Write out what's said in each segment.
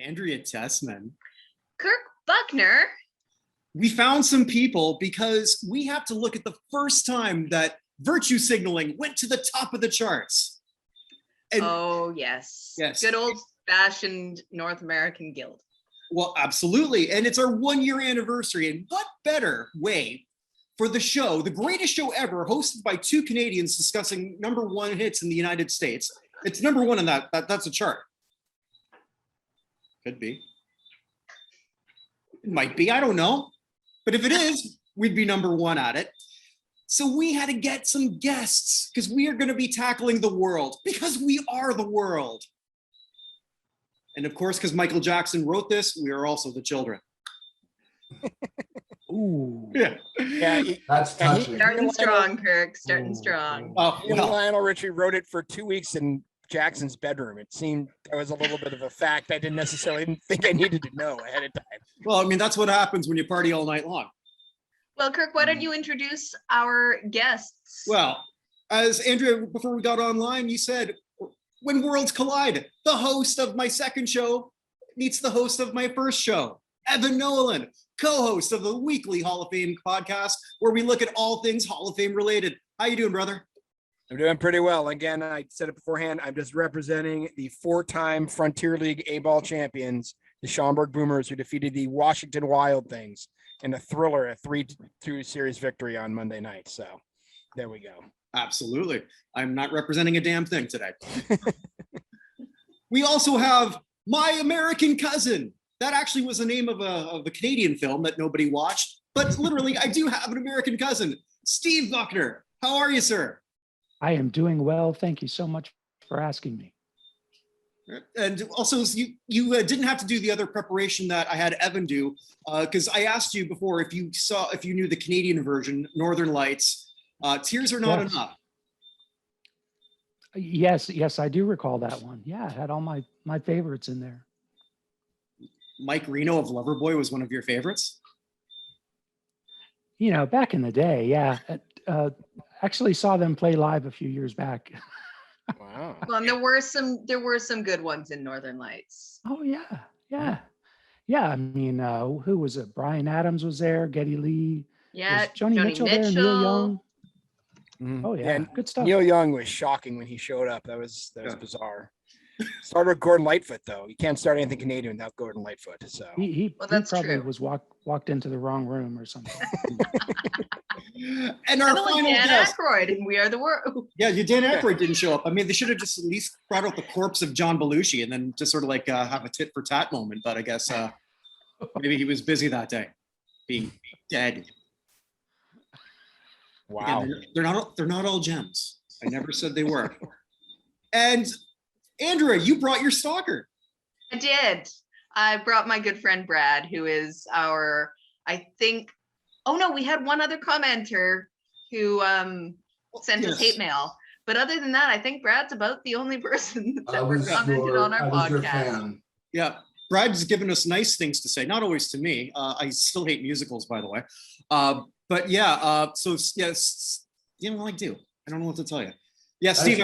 Andrea Tessmann. Kirk Buchner. We found some people because we have to look at the first time that virtue signaling went to the top of the charts. And oh, yes. Yes. Good old-fashioned North American Guild. Well, absolutely. And it's our 1-year anniversary. And what better way for the show, the greatest show ever, hosted by 2 Canadians discussing #1 hits in the United States. It's #1 in that's a chart. Could be. It might be, I don't know. But if it is, we'd be #1 at it. So we had to get some guests because we are going to be tackling the world because we are the world. And of course, because Michael Jackson wrote this, we are also the children. Ooh. Yeah. That's touching. Starting strong, Kirk. Starting strong. Oh, well. Lionel Richie wrote it for 2 weeks in Jackson's bedroom. It seemed that was a little bit of a fact I didn't necessarily think I needed to know ahead of time. Well, I mean, that's what happens when you party all night long. Well, Kirk, why don't you introduce our guests? Well, as Andrea, before we got online, you said, when worlds collide, the host of my second show meets the host of my first show, Evan Nolan, co-host of the weekly Hall of Fame podcast, where we look at all things Hall of Fame related. How you doing, brother? I'm doing pretty well. Again, I said it beforehand. I'm just representing the 4-time Frontier League A-ball champions, the Schaumburg Boomers, who defeated the Washington Wild Things in a thriller, a 3-2 series victory on Monday night. So there we go. Absolutely. I'm not representing a damn thing today. We also have My American Cousin. That actually was the name of a Canadian film that nobody watched, but literally I do have an American cousin, Steve Buchner. How are you, sir? I am doing well. Thank you so much for asking me. And also, you didn't have to do the other preparation that I had Evan do, because I asked you before if you knew the Canadian version, Northern Lights. Tears Are Not Enough. Yes, I do recall that one. Yeah, I had all my favorites in there. Mike Reno of Loverboy was one of your favorites? You know, back in the day, yeah. Actually saw them play live a few years back. Wow. Well, and there were some good ones in Northern Lights. Oh yeah. I mean, who was it? Brian Adams was there. Geddy Lee. Yeah, Was Joni Mitchell there. Neil Young. Oh yeah, good stuff. Neil Young was shocking when he showed up. That was bizarre. Started with Gordon Lightfoot, though. You can't start anything Canadian without Gordon Lightfoot. So He that's probably true. was walked into the wrong room or something. And our final Dan guest. Aykroyd in We Are the World. Yeah, Dan Aykroyd didn't show up. I mean, they should have just at least brought out the corpse of John Belushi and then just sort of like have a tit for tat moment. But I guess maybe he was busy that day, being dead. wow. Again, they're not all gems. I never said they were. And Andrea, you brought your stalker. I did. I brought my good friend Brad, who is we had one other commenter who sent us hate mail. But other than that, I think Brad's about the only person that's ever commented on our podcast. Yeah, Brad's given us nice things to say, not always to me. I still hate musicals, by the way. But yeah, so yes, you know, I do. I don't know what to tell you. Yeah, Steve,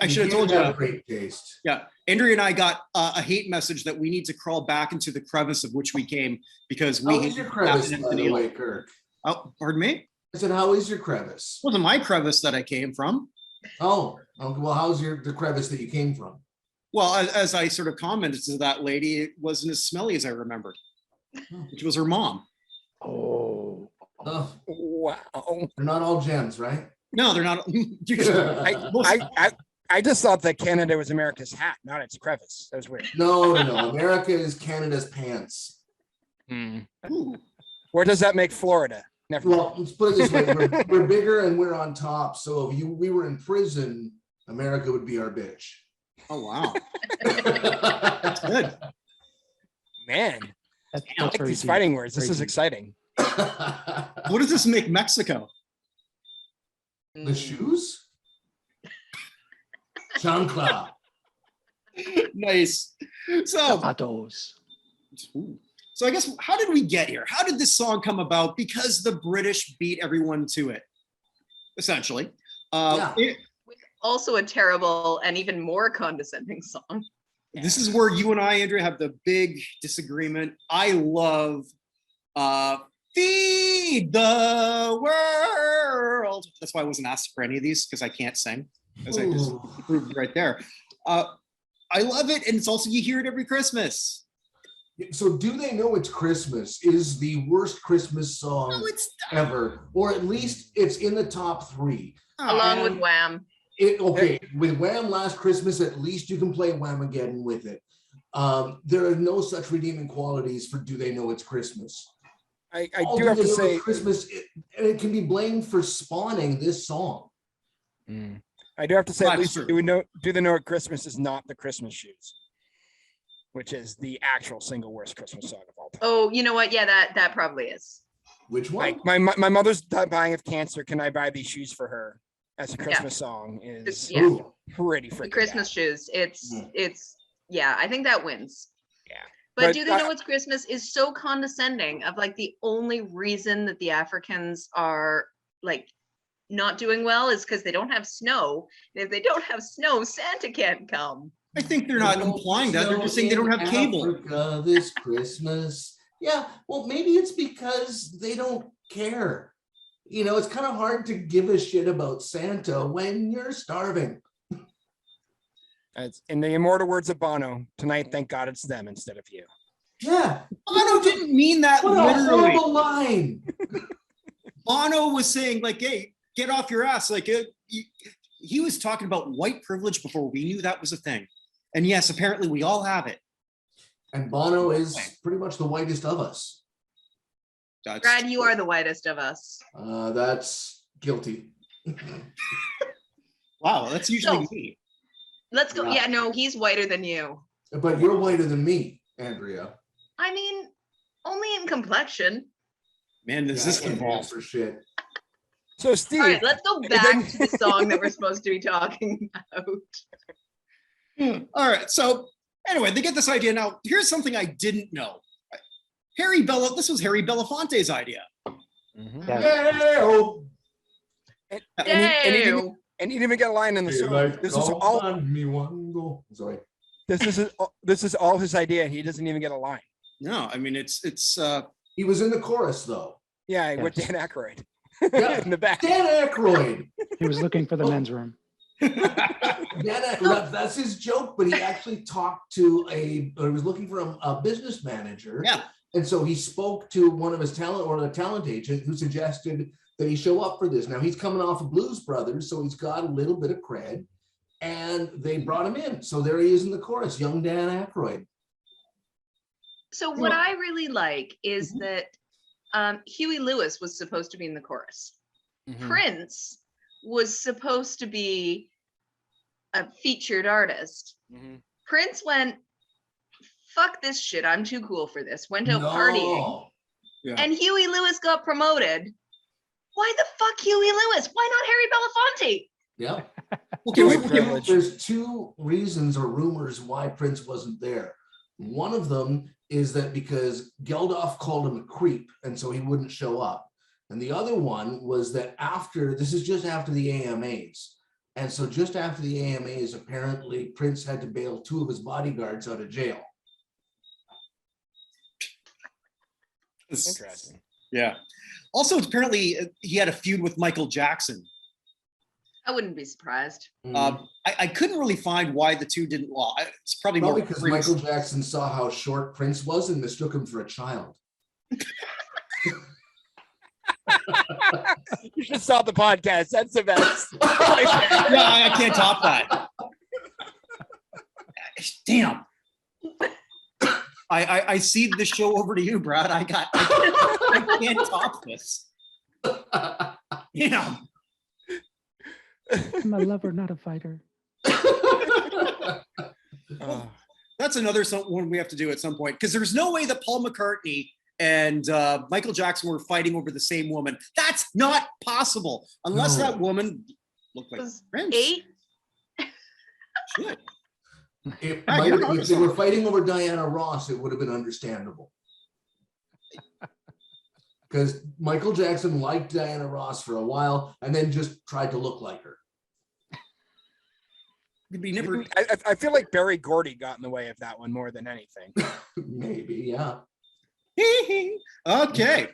I should have told you. Great taste. Yeah, Andrea and I got a hate message that we need to crawl back into the crevice of which we came because we. How is your crevice, by the way, Kirk? Oh, pardon me? I said, how is your crevice? It wasn't my crevice that I came from. Oh, well, how's the crevice that you came from? Well, as I sort of commented to that lady, it wasn't as smelly as I remembered, which was her mom. Oh, Wow. they're not all gems, right? No, they're not. I just thought that Canada was America's hat, not its crevice. That was weird. No. America is Canada's pants. Where does that make Florida? Never mind. Well, let's put it this way: we're bigger and we're on top. So if we were in prison, America would be our bitch. Oh wow, that's good. Man, That's I like very these deep. fighting words. This Very is deep. exciting. What does this make Mexico? The shoes? Chancla. Nice. So, Zapatos. so I guess how did we get here? How did this song come about? Because the British beat everyone to it, essentially. Yeah. Also a terrible and even more condescending song. This is where you and I, Andrea, have the big disagreement. I love Feed the World. That's why I wasn't asked for any of these, because I can't sing, as I just proved right there. I love it, and it's also, you hear it every Christmas. So Do They Know It's Christmas is the worst Christmas song ever, or at least it's in the top 3. Along with Wham. With Wham! Last Christmas, at least you can play Whamageddon with it. There are no such redeeming qualities for Do They Know It's Christmas. I do have to say, Christmas, it can be blamed for spawning this song. I do have to say, at least Do They Know It Christmas is not the Christmas Shoes, which is the actual single worst Christmas song of all time. Oh, you know what? Yeah, that probably is. Which one? Like my mother's dying of cancer. Can I buy these shoes for her? As a Christmas song is pretty freaking Christmas shoes. It's I think that wins. Yeah. But Do They Know It's Christmas is so condescending of like the only reason that the Africans are like not doing well is because they don't have snow. And if they don't have snow, Santa can't come. I think they're not implying that. They're just saying they don't have cable. Africa this Christmas. Yeah, well, maybe it's because they don't care. You know, it's kind of hard to give a shit about Santa when you're starving. It's in the immortal words of Bono, tonight, thank God it's them instead of you. Yeah. Bono didn't mean that what literally. A horrible line. Bono was saying, like, hey, get off your ass. Like, he was talking about white privilege before we knew that was a thing. And yes, apparently we all have it. And Bono is pretty much the whitest of us. Brad, you are the whitest of us. That's guilty. Wow, that's usually me. Let's go. Yeah, no, he's whiter than you. But you're whiter than me, Andrea. I mean, only in complexion. Man, does this involve for shit. So Steve, all right, let's go back to the song that we're supposed to be talking about. All right, so anyway, they get this idea. Now, here's something I didn't know. This was Harry Belafonte's idea. And he didn't even get a line in the song. This is all his idea, and he doesn't even get a line. No, I mean it's he was in the chorus though. Yeah, with Dan Aykroyd. Yeah, in the back. Dan Aykroyd. He was looking for the men's room. Dan Aykroyd, that's his joke, but he actually talked to he was looking for a business manager. Yeah. And so he spoke to one of his talent agent who suggested that he show up for this. Now he's coming off of Blues Brothers, so he's got a little bit of cred, and they brought him in. So there he is in the chorus, young Dan Aykroyd. So what I really like is that Huey Lewis was supposed to be in the chorus. Prince was supposed to be a featured artist. Prince went, fuck this shit, I'm too cool for this. Went out partying. Yeah. And Huey Lewis got promoted. Why the fuck Huey Lewis? Why not Harry Belafonte? Yeah. There's two reasons or rumors why Prince wasn't there. One of them is that because Geldof called him a creep, and so he wouldn't show up. And the other one was that this is just after the AMAs. And so just after the AMAs, apparently Prince had to bail 2 of his bodyguards out of jail. Interesting. Yeah. Also, apparently he had a feud with Michael Jackson. I wouldn't be surprised. I couldn't really find why the two didn't law. It's probably more because Michael Jackson saw how short Prince was and mistook him for a child. You should stop the podcast. That's the best. Yeah, I can't top that. Damn. I cede the show over to you, Brad. I can't top this. Damn. I'm a lover, not a fighter. That's another one we have to do at some point, because there's no way that Paul McCartney and Michael Jackson were fighting over the same woman. That's not possible unless that woman looked like Prince. 8. Shit. If they were fighting over Diana Ross, it would have been understandable. Because Michael Jackson liked Diana Ross for a while and then just tried to look like her. We never. I feel like Barry Gordy got in the way of that one more than anything. Maybe, yeah. Okay.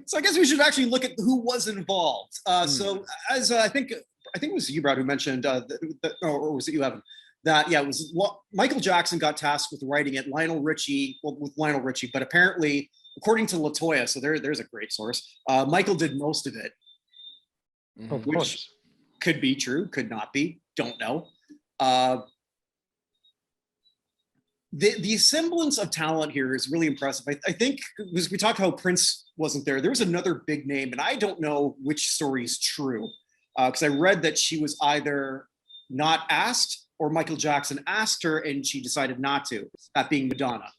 So I guess we should actually look at who was involved. So as I think it was you, Brad, who mentioned, or was it you, Evan? That it was Michael Jackson got tasked with writing it. Lionel Richie, but apparently, according to LaToya, so there's a great source. Michael did most of it, Of which course. could be true, could not be, don't know. The semblance of talent here is really impressive. I think because we talked how Prince wasn't there, there was another big name, and I don't know which story is true, because I read that she was either not asked or Michael Jackson asked her and she decided not to, that being Madonna.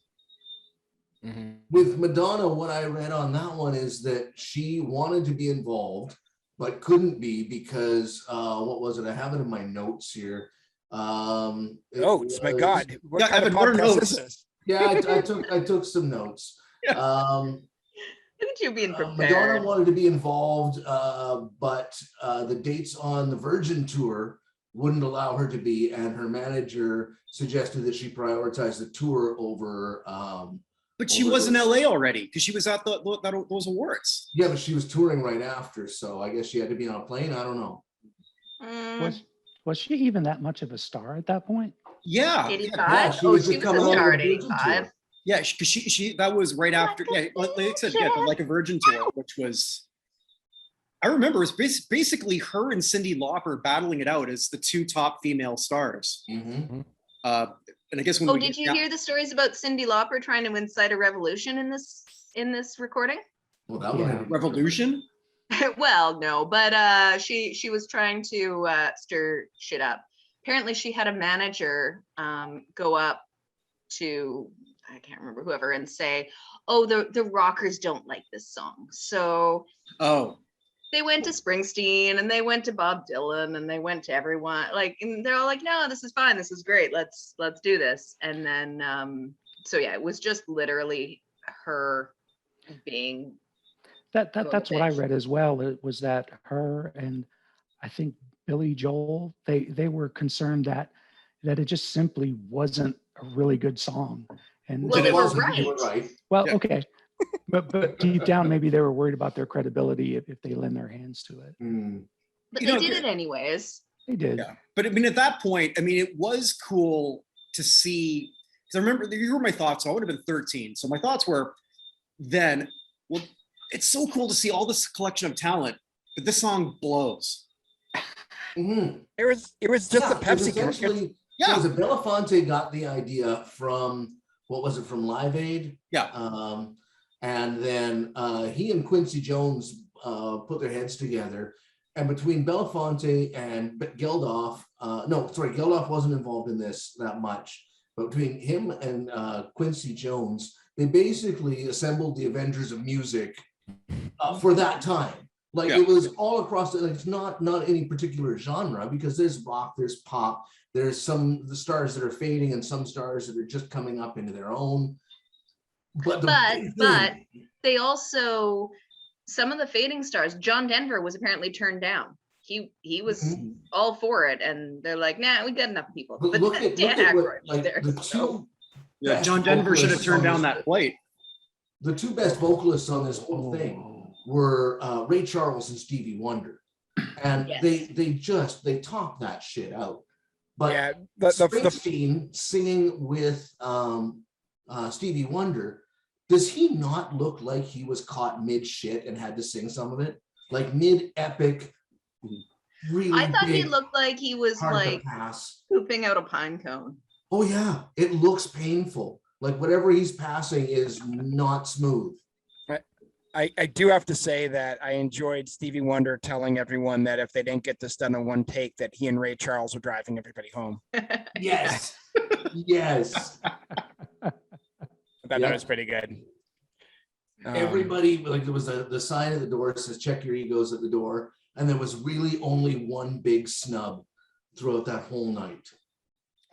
With Madonna, what I read on that one is that she wanted to be involved, but couldn't be because, what was it? I have it in my notes here. Notes, my God. Yeah, Evan, what are notes? Yeah, I took some notes. Look at you being prepared. Madonna wanted to be involved, but the dates on the Virgin tour wouldn't allow her to be, and her manager suggested that she prioritize the tour over. But she was in LA already because she was at those awards. Yeah, but she was touring right after, so I guess she had to be on a plane. I don't know. Was she even that much of a star at that point? Yeah. 85? Yeah, she was She just was a coming star on at the Virgin 85. tour. Yeah, because she that was right after. Yeah, like I said, yeah, the Like a Virgin tour, which was. I remember it was basically her and Cyndi Lauper battling it out as the two top female stars. And I guess when Did you hear the stories about Cyndi Lauper trying to incite a revolution in this recording? Well, that one revolution? Well, no, but she was trying to stir shit up. Apparently, she had a manager go up to, I can't remember whoever, and say, "Oh, the rockers don't like this song." So they went to Springsteen and they went to Bob Dylan and they went to everyone, and they're all like, "No, this is fine. This is great. Let's do this." And then, so yeah, it was just literally her being. That's what I read as well. It was that her and I think Billy Joel, they were concerned that it just simply wasn't a really good song. And Well, they were right. Well, okay. But deep down, maybe they were worried about their credibility if they lend their hands to it. But they did it anyways. They did. Yeah. But I mean, at that point, I mean, it was cool to see, because I remember, you heard my thoughts, so I would have been 13. So my thoughts were then, well, it's so cool to see all this collection of talent, but this song blows. It was just a Pepsi commercial. Yeah. So Belafonte got the idea from, what was it, from Live Aid? Yeah. And then he and Quincy Jones put their heads together. And between Belafonte and Geldof, Geldof wasn't involved in this that much, but between him and Quincy Jones, they basically assembled the Avengers of music for that time. It was all across, it's not any particular genre, because there's rock, there's pop, there's the stars that are fading and some stars that are just coming up into their own. But they also, some of the fading stars, John Denver was apparently turned down. He was all for it, and they're like, "Nah, we got enough people." But look at Aykroyd was there. John Denver should have turned down that flight. The two best vocalists on this whole thing were Ray Charles and Stevie Wonder, and they talk that shit out. But Springsteen singing with Stevie Wonder, does he not look like he was caught mid shit and had to sing some of it, like mid epic? Really, I thought he looked like he was pooping out a pine cone. Oh yeah, it looks painful. Like whatever he's passing is not smooth. I do have to say that I enjoyed Stevie Wonder telling everyone that if they didn't get this done in one take, that he and Ray Charles were driving everybody home. Yes. Yes. I thought that was pretty good. Everybody, there was the sign at the door that says "check your egos" at the door, and there was really only one big snub throughout that whole night.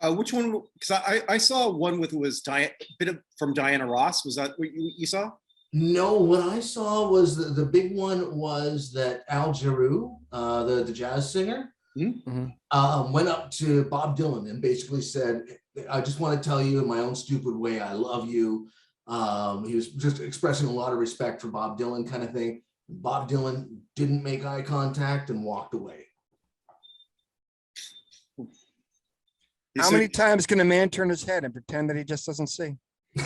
Which one? Because I saw one with from Diana Ross. Was that what you saw? No, what I saw was the big one was that Al Jarreau, the jazz singer, went up to Bob Dylan and basically said, I just want to tell you in my own stupid way, I love you. He was just expressing a lot of respect for Bob Dylan kind of thing. Bob Dylan didn't make eye contact and walked away. How many times can a man turn his head and pretend that he just doesn't see? Well,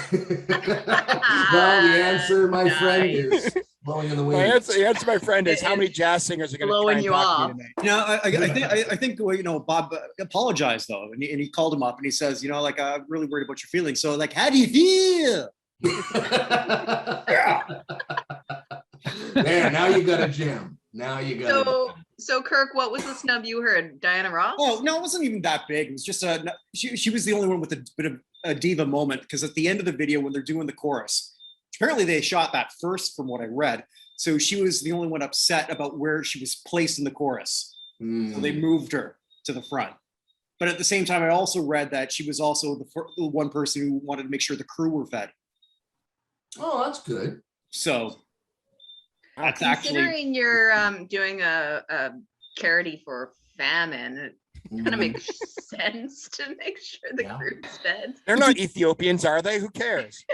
the answer, my friend, is blowing in the wind. The answer, my friend, is how many jazz singers are going to try and talk to me tonight? I think well, Bob apologized though, and he called him up and he says, like, I'm really worried about your feelings. So, like, how do you feel? There, now you got a gem. Now you got. So Kirk, what was the snub you heard? Diana Ross? Oh no, it wasn't even that big. It was just she was the only one with a bit of a diva moment, because at the end of the video when they're doing the chorus, apparently they shot that first from what I read. So she was the only one upset about where she was placed in the chorus. So they moved her to the front. But at the same time, I also read that she was also the one person who wanted to make sure the crew were fed. Oh, that's good. So that's considering you're doing a charity for famine, it kind of makes sense to make sure the crew's fed. They're not Ethiopians, are they? Who cares?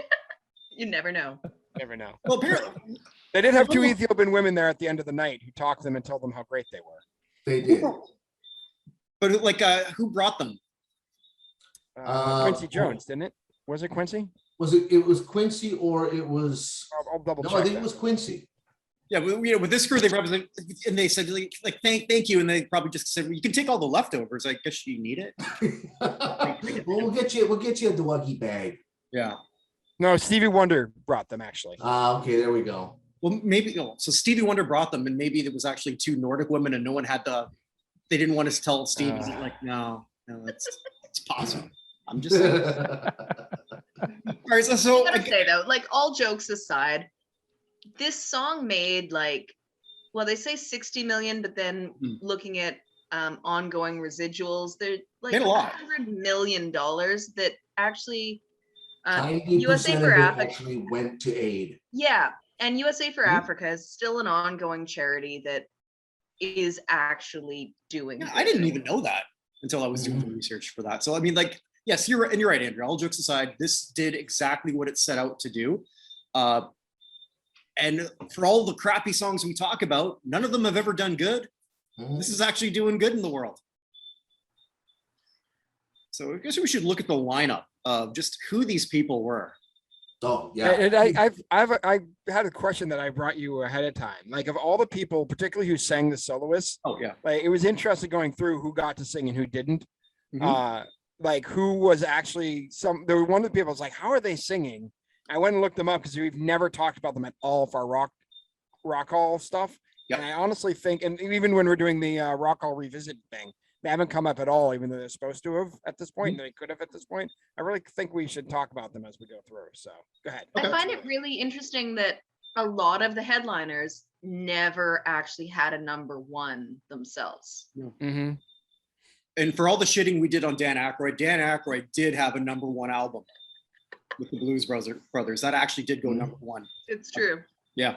You never know. Never know. Well, apparently they did have two Ethiopian women there at the end of the night who talked to them and told them how great they were. They did. But like, who brought them? Quincy Jones, didn't it? Was it Quincy? Was it? It was Quincy, or it was? I'll double check. No, I think it was Quincy. Yeah, with this crew, they represent, and they said like thank you, and they probably just said, well, you can take all the leftovers. I guess you need it. Well, we'll get you a Dewaggy bag. Yeah. No, Stevie Wonder brought them actually. Okay, there we go. Well, maybe so. Stevie Wonder brought them, and maybe it was actually two Nordic women, and no one had they didn't want us to tell Steve. He's like, no, it's possible. I'm just saying. All right, so I gotta say though, like, all jokes aside, this song made like, well, they say 60 million, but then looking at ongoing residuals, they're like $100 million that actually USA for Africa actually went to aid. Yeah, and USA for Africa is still an ongoing charity that is actually doing. Yeah, I didn't even know that until I was doing the research for that. So I mean, like, yes, you're right, Andrea. All jokes aside, this did exactly what it set out to do. And for all the crappy songs we talk about, none of them have ever done good. This is actually doing good in the world. So I guess we should look at the lineup of just who these people were. Oh yeah. And I've had a question that I brought you ahead of time. Like, of all the people, particularly who sang the soloists, like, it was interesting going through who got to sing and who didn't. Like, who was actually there were one of the people was like, how are they singing? I went and looked them up because we've never talked about them at all for our rock hall stuff. Yep. And I honestly think, and even when we're doing the rock hall revisit thing, they haven't come up at all, even though they're supposed to have at this point. They could have at this point. I really think we should talk about them as we go through. So go ahead. I find it really interesting that a lot of the headliners never actually had a number one themselves. And for all the shitting we did on Dan Aykroyd did have a number one album with the Blues Brothers. That actually did go number one. It's true. Yeah.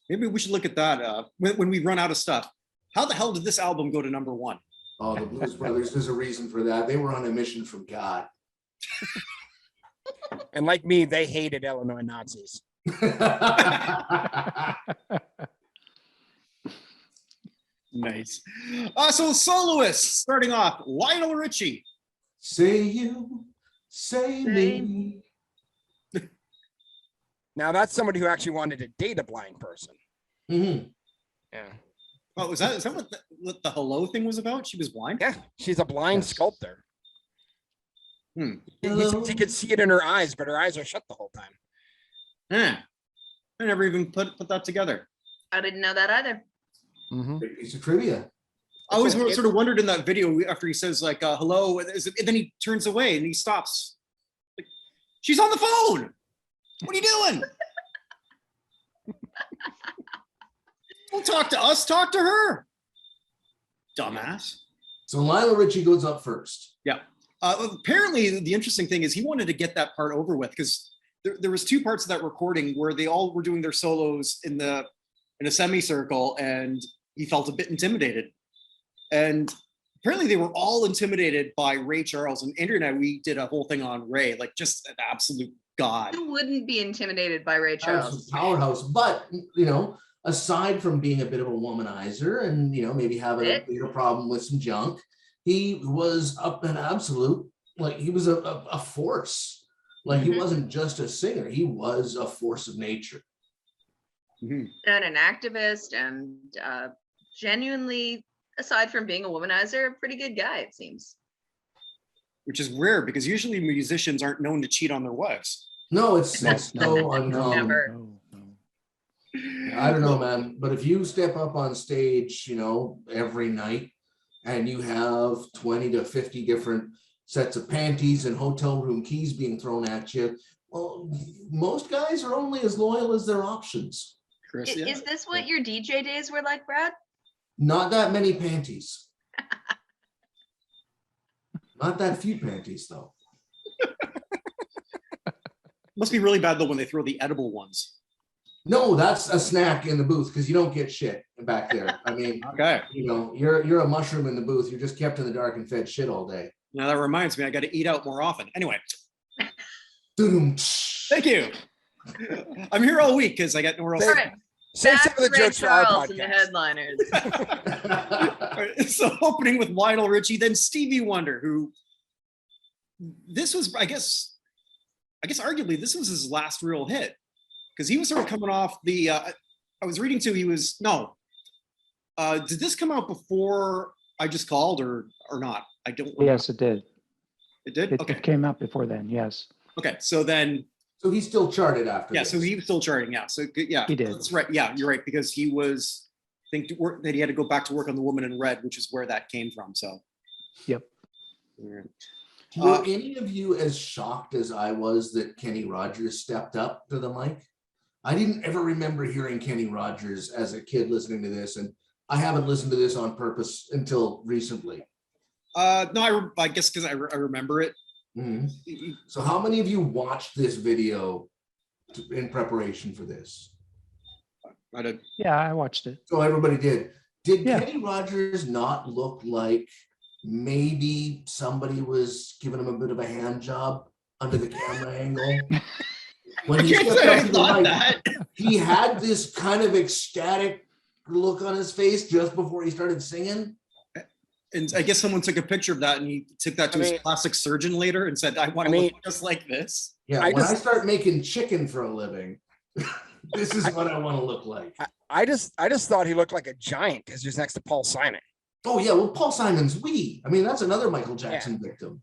Maybe we should look at that when we run out of stuff. How the hell did this album go to number one? Oh, the Blues Brothers, there's a reason for that. They were on a mission from God. And like me, they hated Illinois Nazis. Nice. So soloists, starting off, Lionel Richie. Say you, say me. Now that's somebody who actually wanted to date a blind person. Yeah. Oh, is that what the hello thing was about? She was blind? Yeah, she's a blind sculptor. He could see it in her eyes, but her eyes are shut the whole time. Yeah. I never even put that together. I didn't know that either. Big piece of trivia. I always sort of wondered in that video after he says like hello, and then he turns away and he stops. Like, she's on the phone. What are you doing? Don't talk to us, talk to her. Dumbass. So Lionel Richie goes up first. Yeah. Apparently the interesting thing is he wanted to get that part over with because there was two parts of that recording where they all were doing their solos in a semicircle, and he felt a bit intimidated. And apparently they were all intimidated by Ray Charles. And Andrea and I, we did a whole thing on Ray, like just an absolute god. Who wouldn't be intimidated by Ray Absolute Charles? powerhouse. But, aside from being a bit of a womanizer and, maybe having a problem with some junk, he was up an absolute, like he was a force. Like he wasn't just a singer, he was a force of nature. And an activist and genuinely, aside from being a womanizer, a pretty good guy, it seems. Which is rare because usually musicians aren't known to cheat on their wives. No, it's so uncommon. Never. I don't know, man, but if you step up on stage, every night and you have 20 to 50 different sets of panties and hotel room keys being thrown at you, well, most guys are only as loyal as their options. Chris, Is this what your DJ days were like, Brad? Not that many panties. Not that few panties, though. Must be really bad though when they throw the edible ones. No, that's a snack in the booth because you don't get shit back there. I mean, Okay. You're a mushroom in the booth. You're just kept in the dark and fed shit all day. Now that reminds me, I got to eat out more often. Anyway, Boom. thank you. I'm here all week because I got nowhere else. All right. Say Back some of the to Ray jokes for our Charles and the podcast. headliners. So opening with Lionel Richie, then Stevie Wonder, who this was, I guess arguably this was his last real hit because he was sort of coming off the. I was reading too. He was no. Did this come out before I Just Called or not? I don't. Remember. Yes, it did. It did. Okay. It came out before then. Yes. Okay. So then. So he still charted after. Yeah. this. So he was still charting. Yeah. So yeah. He did. That's right. Yeah, you're right because he was. I think that he had to go back to work on The Woman in Red, which is where that came from. So. Yep. Were any of you as shocked as I was that Kenny Rogers stepped up to the mic? I didn't ever remember hearing Kenny Rogers as a kid listening to this, and I haven't listened to this on purpose until recently. No, I guess because I remember it. Mm-hmm. So how many of you watched this video in preparation for this? I did. Yeah, I watched it. So everybody did. Did Yeah. Kenny Rogers not look like maybe somebody was giving him a bit of a hand job under the camera angle? When he stepped up to the mic, he had this kind of ecstatic look on his face just before he started singing. And I guess someone took a picture of that and he took that to his plastic surgeon later and said, I want to look just like this. Yeah, when I start making chicken for a living, this is what I want to look like. I just thought he looked like a giant because he was next to Paul Simon. Oh yeah, well, Paul Simon's wee. I mean, that's another Michael Jackson victim.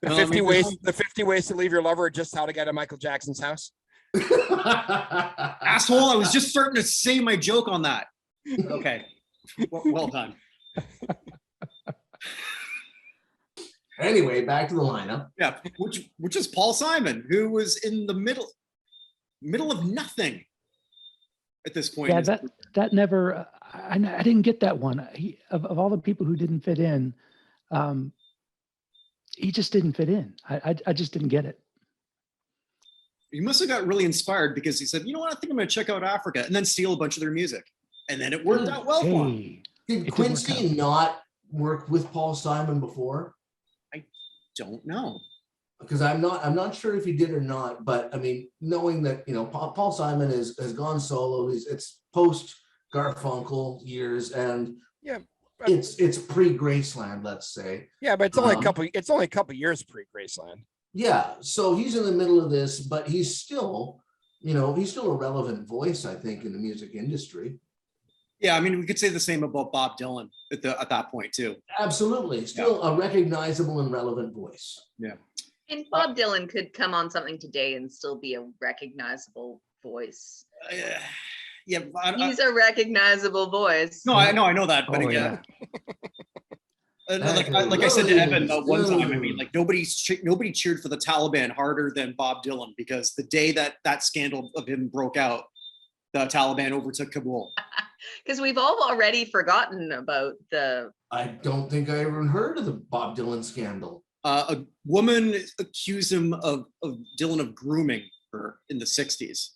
The 50 ways to leave your lover, just how to get to Michael Jackson's house. Asshole, I was just starting to say my joke on that. Okay. Well done. Anyway, back to the lineup. Yeah, which is Paul Simon, who was in the middle of nothing at this point. Yeah, that never. I didn't get that one. Of all the people who didn't fit in, he just didn't fit in. I just didn't get it. He must have got really inspired because he said, you know what, I think I'm going to check out Africa and then steal a bunch of their music. And then it worked out well for him. Did Quincy not work with Paul Simon before? I don't know. Because I'm not sure if he did or not, but I mean, knowing that, Paul Simon has gone solo, it's post Garfunkel years, and yeah, it's pre-Graceland, let's say. Yeah, but it's only a couple years pre-Graceland. Yeah, so he's in the middle of this, but he's still a relevant voice, I think, in the music industry. Yeah, I mean, we could say the same about Bob Dylan at that point too. Absolutely, still a recognizable and relevant voice. Yeah. And Bob Dylan could come on something today and still be a recognizable voice. Yeah, he's a recognizable voice. No, I know that, but again, like I said to Evan one time, I mean, like nobody cheered for the Taliban harder than Bob Dylan because the day that scandal of him broke out, the Taliban overtook Kabul. Because we've all already forgotten about the. I don't think I even heard of the Bob Dylan scandal. A woman accused him of Dylan of grooming her in the 60s.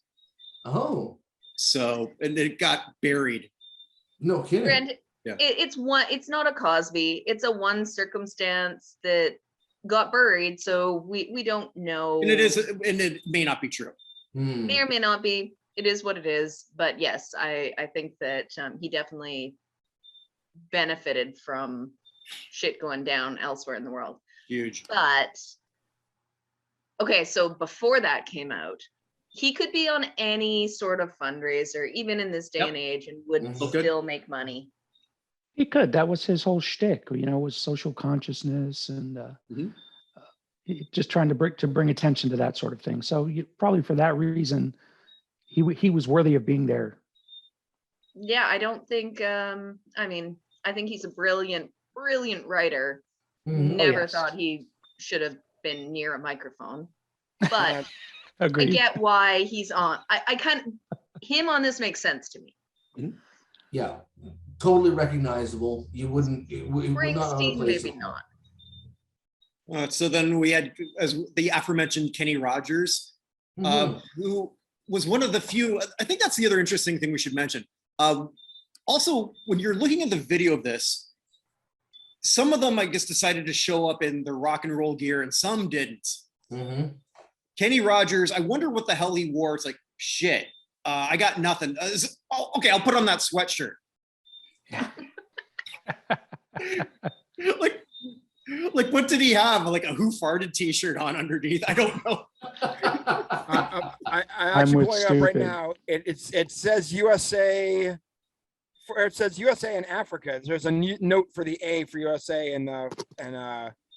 Oh. So, and it got buried. No kidding. Granted, Yeah. it's not a Cosby. It's a one circumstance that got buried, so we don't know. And it may not be true. May or may not be. It is what it is. But yes, I think that he definitely benefited from shit going down elsewhere in the world. Huge. But okay, so before that came out, he could be on any sort of fundraiser, even in this day Yep. and age, and would Mhm. still make money. He could. That was his whole shtick, was social consciousness and Mhm. just trying to bring attention to that sort of thing. So probably for that reason, he was worthy of being there. Yeah, I don't think. I think he's a brilliant writer. Mhm. Never yes. thought he should have been near a microphone, but I Agreed. get why he's on. I kind of him on this makes sense to me. Yeah, totally recognizable. You wouldn't. It would not Springsteen, replace maybe him. not. So then we had as the aforementioned Kenny Rogers, Mhm. who was one of the few. I think that's the other interesting thing we should mention. Also, when you're looking at the video of this, some of them, I guess, decided to show up in the rock and roll gear, and some didn't. Mhm. Kenny Rogers, I wonder what the hell he wore. It's like, shit, I got nothing. Okay, I'll put on that sweatshirt. like what did he have? Like a Who Farted t-shirt on underneath? I don't know. I I'm actually with pulling up right stupid. now. It says USA. It says USA and Africa. There's a note for the A for USA and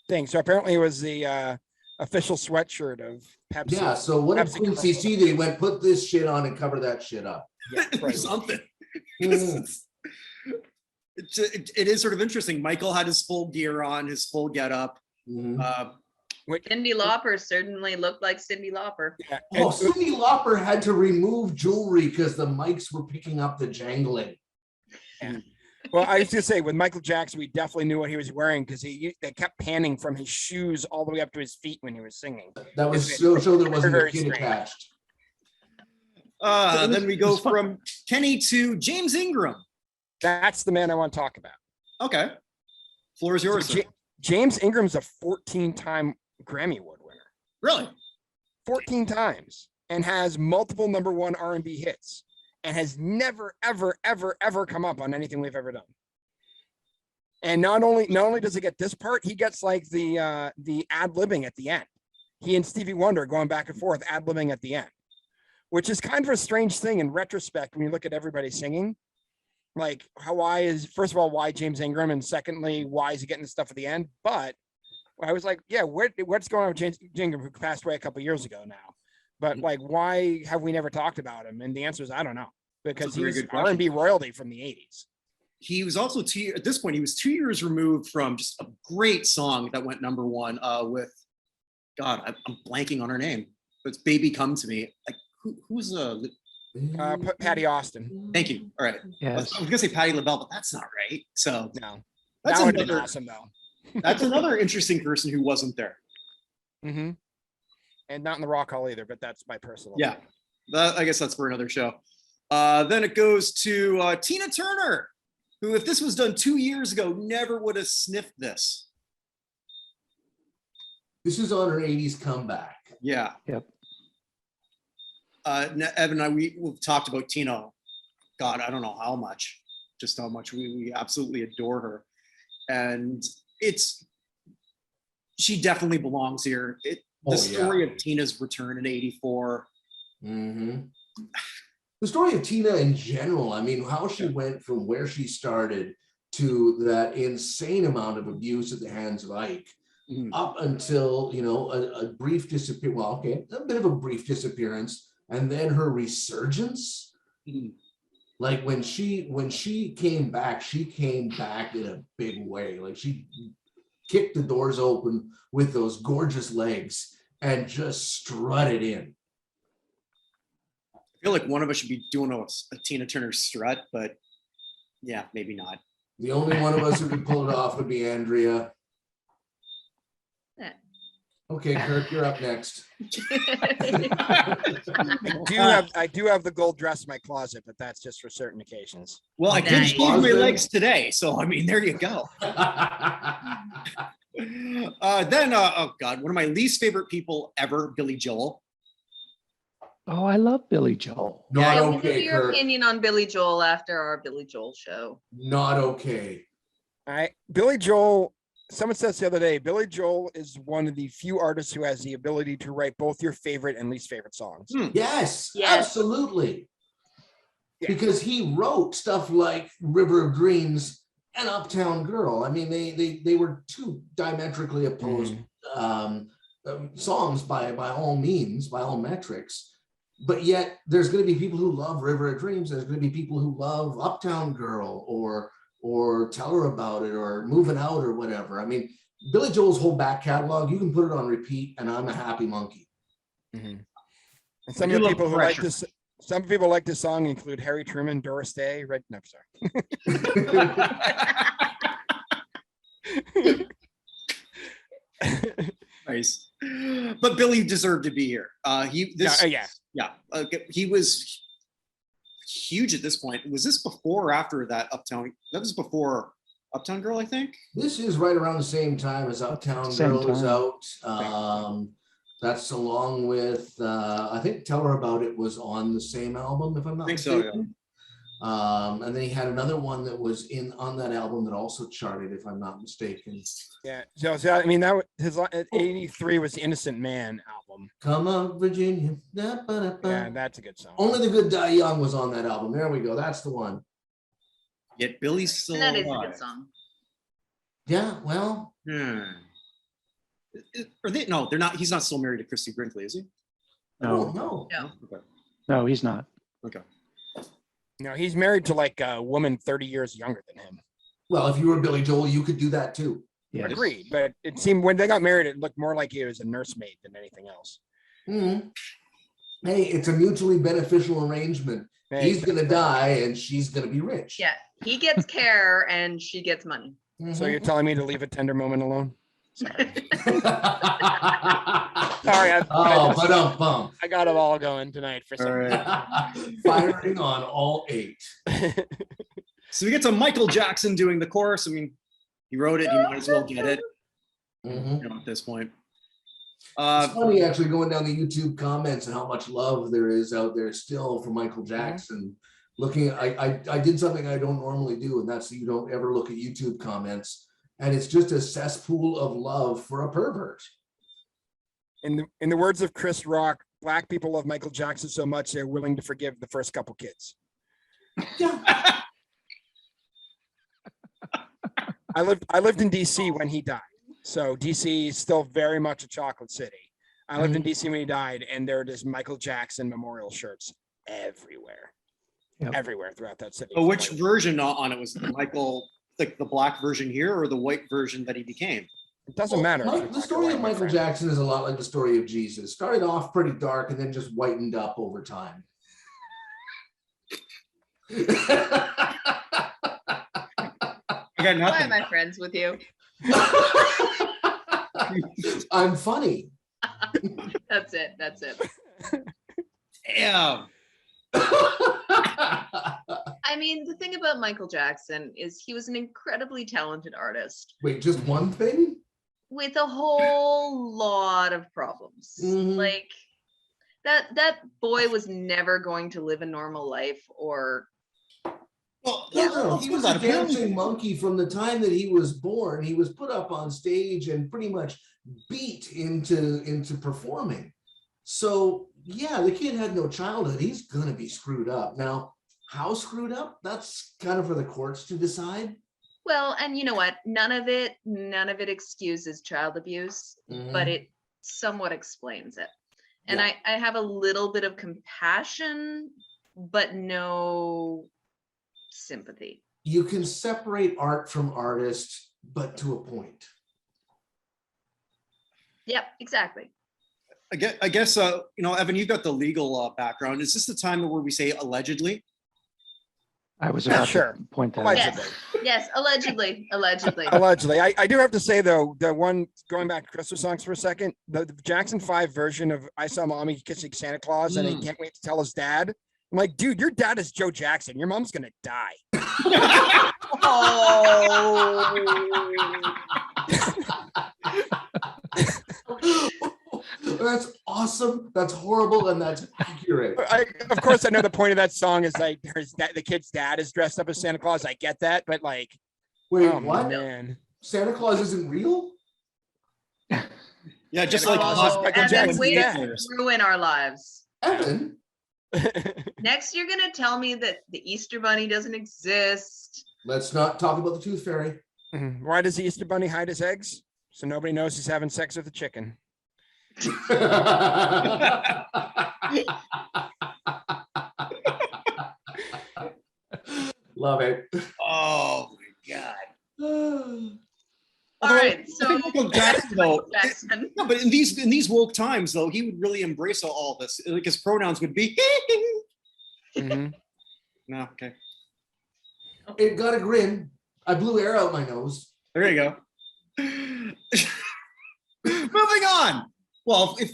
thing. So apparently it was the official sweatshirt of Pepsi. Yeah. So what did Pepsi Quincy commercial. see? That he went put this shit on and cover that shit up. Yeah, Or right. something. Mhm. It is sort of interesting. Michael had his full gear on, his full getup. Mhm. Cyndi Lauper certainly looked like Cyndi Lauper. Yeah, Oh, and- Cyndi Lauper had to remove jewelry because the mics were picking up the jangling. well, I was gonna say with Michael Jackson, we definitely knew what he was wearing because they kept panning from his shoes all the way up to his feet when he was singing. That was It's so there wasn't a very kid strange. attached. Then we go was fun. from Kenny to James Ingram. That's the man I want to talk about. Okay. Floor is yours, sir. James Ingram's a 14-time Grammy Award winner. Really? 14 times, and has multiple #1 R&B hits, and has never, ever, ever, ever come up on anything we've ever done. And not only does he get this part, he gets like the ad-libbing at the end. He and Stevie Wonder going back and forth ad-libbing at the end, which is kind of a strange thing in retrospect when you look at everybody singing. Like, first of all, why James Ingram, and secondly, why is he getting the stuff at the end? But I was like, yeah, what's going on with James Ingram, who passed away a couple of years ago now? But like, why have we never talked about him? And the answer is, I don't know, because very he's good question. R&B royalty from the 80s. He was also at this point, he was 2 years removed from just a great song that went #1 with, God, I'm blanking on her name, but it's Baby Come to Me. Like, who's Patty Austin. thank you. All right. Yes. I was gonna say Patti LaBelle, but that's not right. So No, that's that would have been another, awesome though. that's another interesting person who wasn't there. Mm-hmm. And not in the Rock Hall either, but that's my personal. Yeah, I guess that's for another show. Then it goes to Tina Turner, who, if this was done 2 years ago, never would have sniffed this. This is on her 80s comeback. Yeah. Yep. Evan and I, we've talked about Tina. God, I don't know how much, just how much we absolutely adore her. And she definitely belongs here. The story of Tina's return in '84. Mm-hmm. The story of Tina in general, I mean, how she went from where she started to that insane amount of abuse at the hands of Ike, up until, a brief disappearance. Well, okay, a bit of a brief disappearance, and then her resurgence. Like when she came back in a big way. Like she kicked the doors open with those gorgeous legs and just strutted in. I feel like one of us should be doing a Tina Turner strut, but yeah, maybe not. The only one of us who could pull it off would be Andrea. Okay, Kirk, you're up next. I do have the gold dress in my closet, but that's just for certain occasions. Well, I did Nice. shave my legs today, so I mean, there you go. Oh God, one of my least favorite people ever, Billy Joel. Oh, I love Billy Joel. Not Yeah, we okay, need your Kirk. opinion on Billy Joel after our Billy Joel show. Not okay. Billy Joel, someone said the other day, Billy Joel is one of the few artists who has the ability to write both your favorite and least favorite songs. Yes, Yes. absolutely. Yeah. Because he wrote stuff like River of Dreams and Uptown Girl. I mean, they were two diametrically opposed songs by all means, by all metrics. But yet there's going to be people who love River of Dreams. There's going to be people who love Uptown Girl or Tell Her About It or Moving Out or whatever. I mean, Billy Joel's whole back catalog, you can put it on repeat and I'm a happy monkey. And some of the people who like this, some people like this song include Harry Truman, Doris Day, Red. No, sorry. Nice. But Billy deserved to be here. He was huge at this point. Was this before or after that Uptown? That was before Uptown Girl, I think. This is right around the same time as Uptown Girl was out. That's along with I think Tell Her About It was on the same album, if I'm not mistaken. And then he had another one that was on that album that also charted, if I'm not mistaken. Yeah. So I mean, that was his 83 was the Innocent Man album. Come on, Virginia. Yeah, that's a good song. Only the Good Die Young was on that album. There we go. That's the one. Yet Billy's still And that is a alive. good song. Yeah, well. No, they're not. He's not still married to Christy Brinkley, is he? No. No. Okay. No, he's not. Okay. No, he's married to like a woman 30 years younger than him. Well, if you were Billy Joel, you could do that too. Yes. Agreed. But it seemed when they got married, it looked more like he was a nursemaid than anything else. Hey, it's a mutually beneficial arrangement. Hey, He's going to die and she's going to be rich. Yeah, he gets care and she gets money. So you're telling me to leave a tender moment alone? Sorry. Sorry. I got it all going tonight for some reason. Firing on all 8. So we get to Michael Jackson doing the chorus. I mean, he wrote it. He might as well get it. At this point. It's funny actually going down the YouTube comments and how much love there is out there still for Michael Jackson. Looking, I did something I don't normally do, and that's you don't ever look at YouTube comments, and it's just a cesspool of love for a pervert. In the words of Chris Rock, Black people love Michael Jackson so much they're willing to forgive the first couple kids. Yeah. I lived in DC when he died. So DC is still very much a chocolate city. I lived in DC when he died, and there are just Michael Jackson memorial shirts everywhere. Yep. Everywhere throughout that city. Oh, which version on it was Michael, like the black version here or the white version that he became? It doesn't matter. The story of Michael Jackson is a lot like the story of Jesus. Started off pretty dark and then just whitened up over time. I got Why nothing. am I friends with you? I'm funny. That's it. That's it. Damn. I mean, the thing about Michael Jackson is he was an incredibly talented artist Wait, just one thing? with a whole lot of problems. Mhm. Like that boy was never going to live a normal life or Well, No, let's he go was that a dancing monkey from the time that he was born. He was put up on stage and pretty much beat into performing. So yeah, the kid had no childhood. He's gonna be screwed up. Now, how screwed up? That's kind of for the courts to decide. well, and you know what? None of it excuses child abuse, but it somewhat explains it. And Yeah. I have a little bit of compassion, but no sympathy. You can separate art from artist, but to a point. Yep, exactly. I guess Evan, you've got the legal background. Is this the time where we say allegedly? I was about Sure. to point that out. Allegedly. Yes, allegedly. Allegedly. I do have to say though, the one going back to Christmas songs for a second, the Jackson 5 version of I Saw Mommy Kissing Santa Claus and he can't wait to tell his dad. I'm like, dude, your dad is Joe Jackson. Your mom's gonna die. Oh. That's awesome. That's horrible, and that's accurate. Of course, I know the point of that song is like the kid's dad is dressed up as Santa Claus. I get that, but like, Wait, oh, what? man. Santa Claus isn't real? Yeah, just Santa like Claus is Oh, Michael Evan, Jackson's way dad. to ruin our lives. Evan? Next, you're gonna tell me that the Easter Bunny doesn't exist. Let's not talk about the Tooth Fairy. Why does the Easter Bunny hide his eggs? So nobody knows he's having sex with a chicken. Love it. Oh my god. All right, I so think Michael Jackson, though, Jackson. no, but in these woke times, though, he would really embrace all this. Like his pronouns would be. Mhm. No, okay, It got a grin. I blew air out my nose. there you go. Moving on. Well, if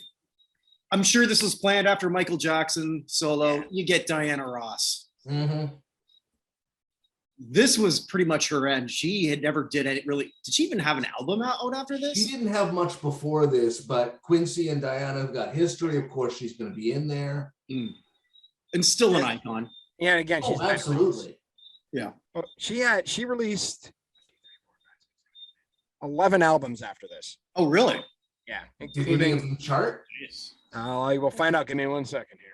I'm sure this was planned after Michael Jackson solo, you get Diana Ross. Mhm. This was pretty much her end. She had never did any really. Did she even have an album out after She this? didn't have much before this, but Quincy and Diana have got history. Of course, she's going to be in there. And still an icon. Yeah, and again, she's Oh, absolutely. She released 11 albums after this. Oh, really? Yeah, Did any of including. them chart? I will find out. Give me 1 second here.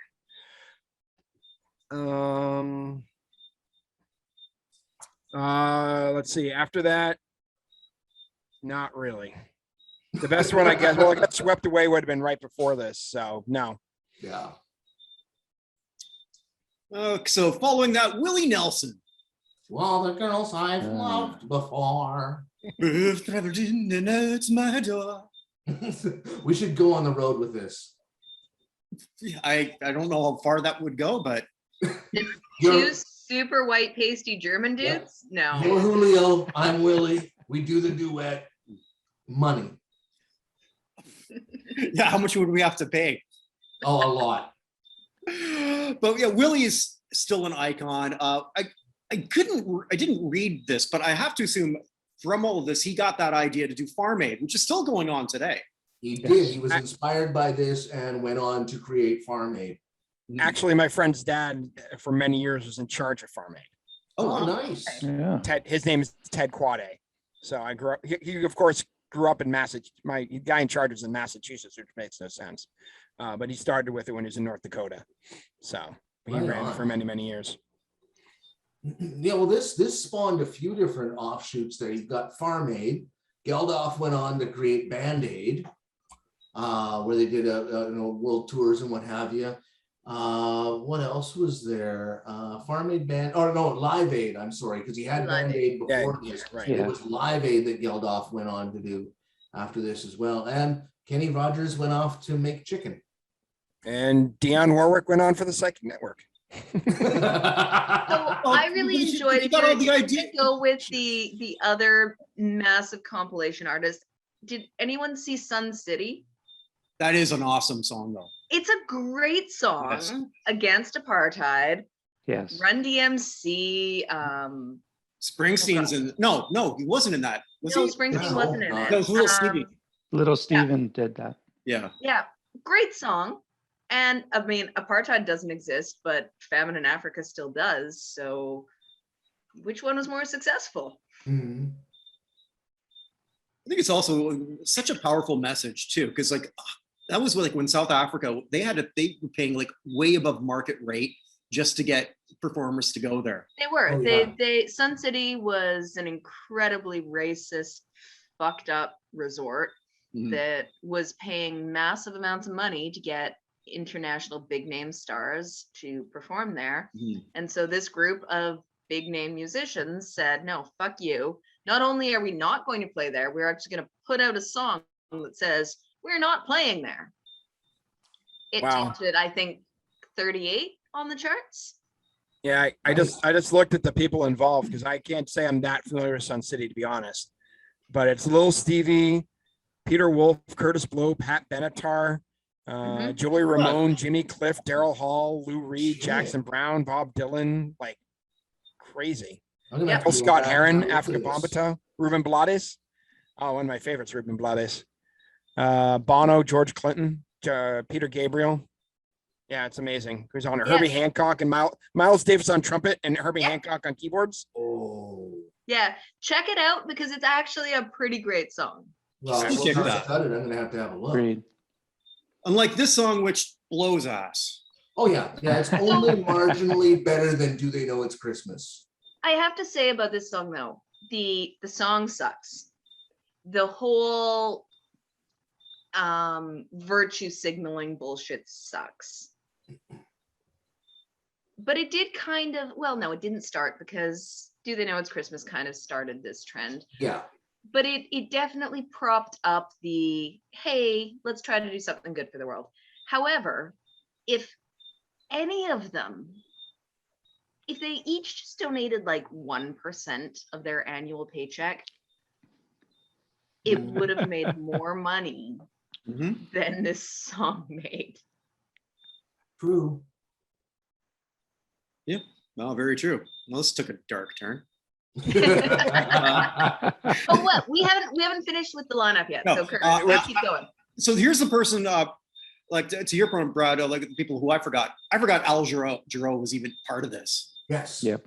Let's see. After that, not really. The best one, I guess. Well, I got Swept Away would have been right before this, so no. Yeah. So following that, Willie Nelson. Well, the girls I've loved before. If traveled in and it's my door. We should go on the road with this. I don't know how far that would go, but You're, Two super white pasty German dudes? you're No. Julio, I'm Willie. We do the duet. Money. yeah, how much would we have to pay? Oh, a lot. But yeah, Willie is still an icon. I didn't read this, but I have to assume from all of this, he got that idea to do Farm Aid, which is still going on today. He did. He was inspired by this and went on to create Farm Aid. Actually, my friend's dad for many years was in charge of Farm Aid. Oh, wow. nice. Yeah. His name is Ted Quade. So I grew up. He of course grew up in Massachusetts. My guy in charge was in Massachusetts, which makes no sense. But he started with it when he was in North Dakota. So he Right ran on. for many, many years. Yeah, well, this spawned a few different offshoots there. You've got Farm Aid. Geldof went on to create Band Aid, where they did world tours and what have you. What else was there? Farm Aid Band, or no, Live Aid. I'm sorry, because he had Live Band Aid before Yeah, this. right. It Yeah. was Live Aid that Geldof went on to do after this as well. And Kenny Rogers went off to make chicken. And Dionne Warwick went on for the Psychic Network. So I really you enjoyed it. got all If the you're idea- gonna go with the other massive compilation artist. Did anyone see Sun City? That is an awesome song, though. It's a great song Yes. against apartheid. Yes. Run DMC. Springsteen's in. No, he wasn't in that. Was No, he? Springsteen No, wasn't in no. it. No, it was Little Stevie. Little Steven did that. Yeah. Yeah, great song. And I mean, apartheid doesn't exist, but famine in Africa still does. So which one was more successful? Mhm. I think it's also such a powerful message too, because like that was like when South Africa they were paying like way above market rate just to get performers to go there. They were. Oh, yeah. They Sun City was an incredibly racist, fucked up resort Mhm. that was paying massive amounts of money to get international big name stars to perform there. Mhm. And so this group of big name musicians said, no, fuck you. Not only are we not going to play there, we're actually going to put out a song that says, we're not playing there. It Wow. topped it, I think, 38 on the charts. Yeah, I just looked at the people involved because I can't say I'm that familiar with Sun City, to be honest. But it's Lil Stevie, Peter Wolf, Curtis Blow, Pat Benatar, Joey Ramone, Jimmy Cliff, Daryl Hall, Lou Reed, Jackson Brown, Bob Dylan, like crazy. Scott Heron, Africa Bombata, Ruben Blades. Oh, one of my favorites, Ruben Blades. Bono, George Clinton, Peter Gabriel. Yeah, it's amazing. Who's on it? Herbie Hancock and Miles Davis on trumpet and Herbie Hancock on keyboards. Oh. Yeah, check it out because it's actually a pretty great song. Well, I'm going to have a look. Agreed. Unlike this song, which blows ass. Oh, yeah. Yeah, it's only marginally better than Do They Know It's Christmas? I have to say about this song, though, the song sucks. The whole virtue signaling bullshit sucks. But it did kind of, well, no, it didn't start because Do They Know It's Christmas kind of started this trend. Yeah. But it definitely propped up the, hey, let's try to do something good for the world. However, if any of them, if they each just donated like 1% of their annual paycheck, it would have made more money than this song made. True. Yeah, well, very true. Well, this took a dark turn. Oh, what? We haven't finished with the lineup yet. No, so Kirk, let's keep going. So here's the person, like to your point, Brad, like the people who I forgot. I forgot Al Jarreau was even part of this. Yes. Yep.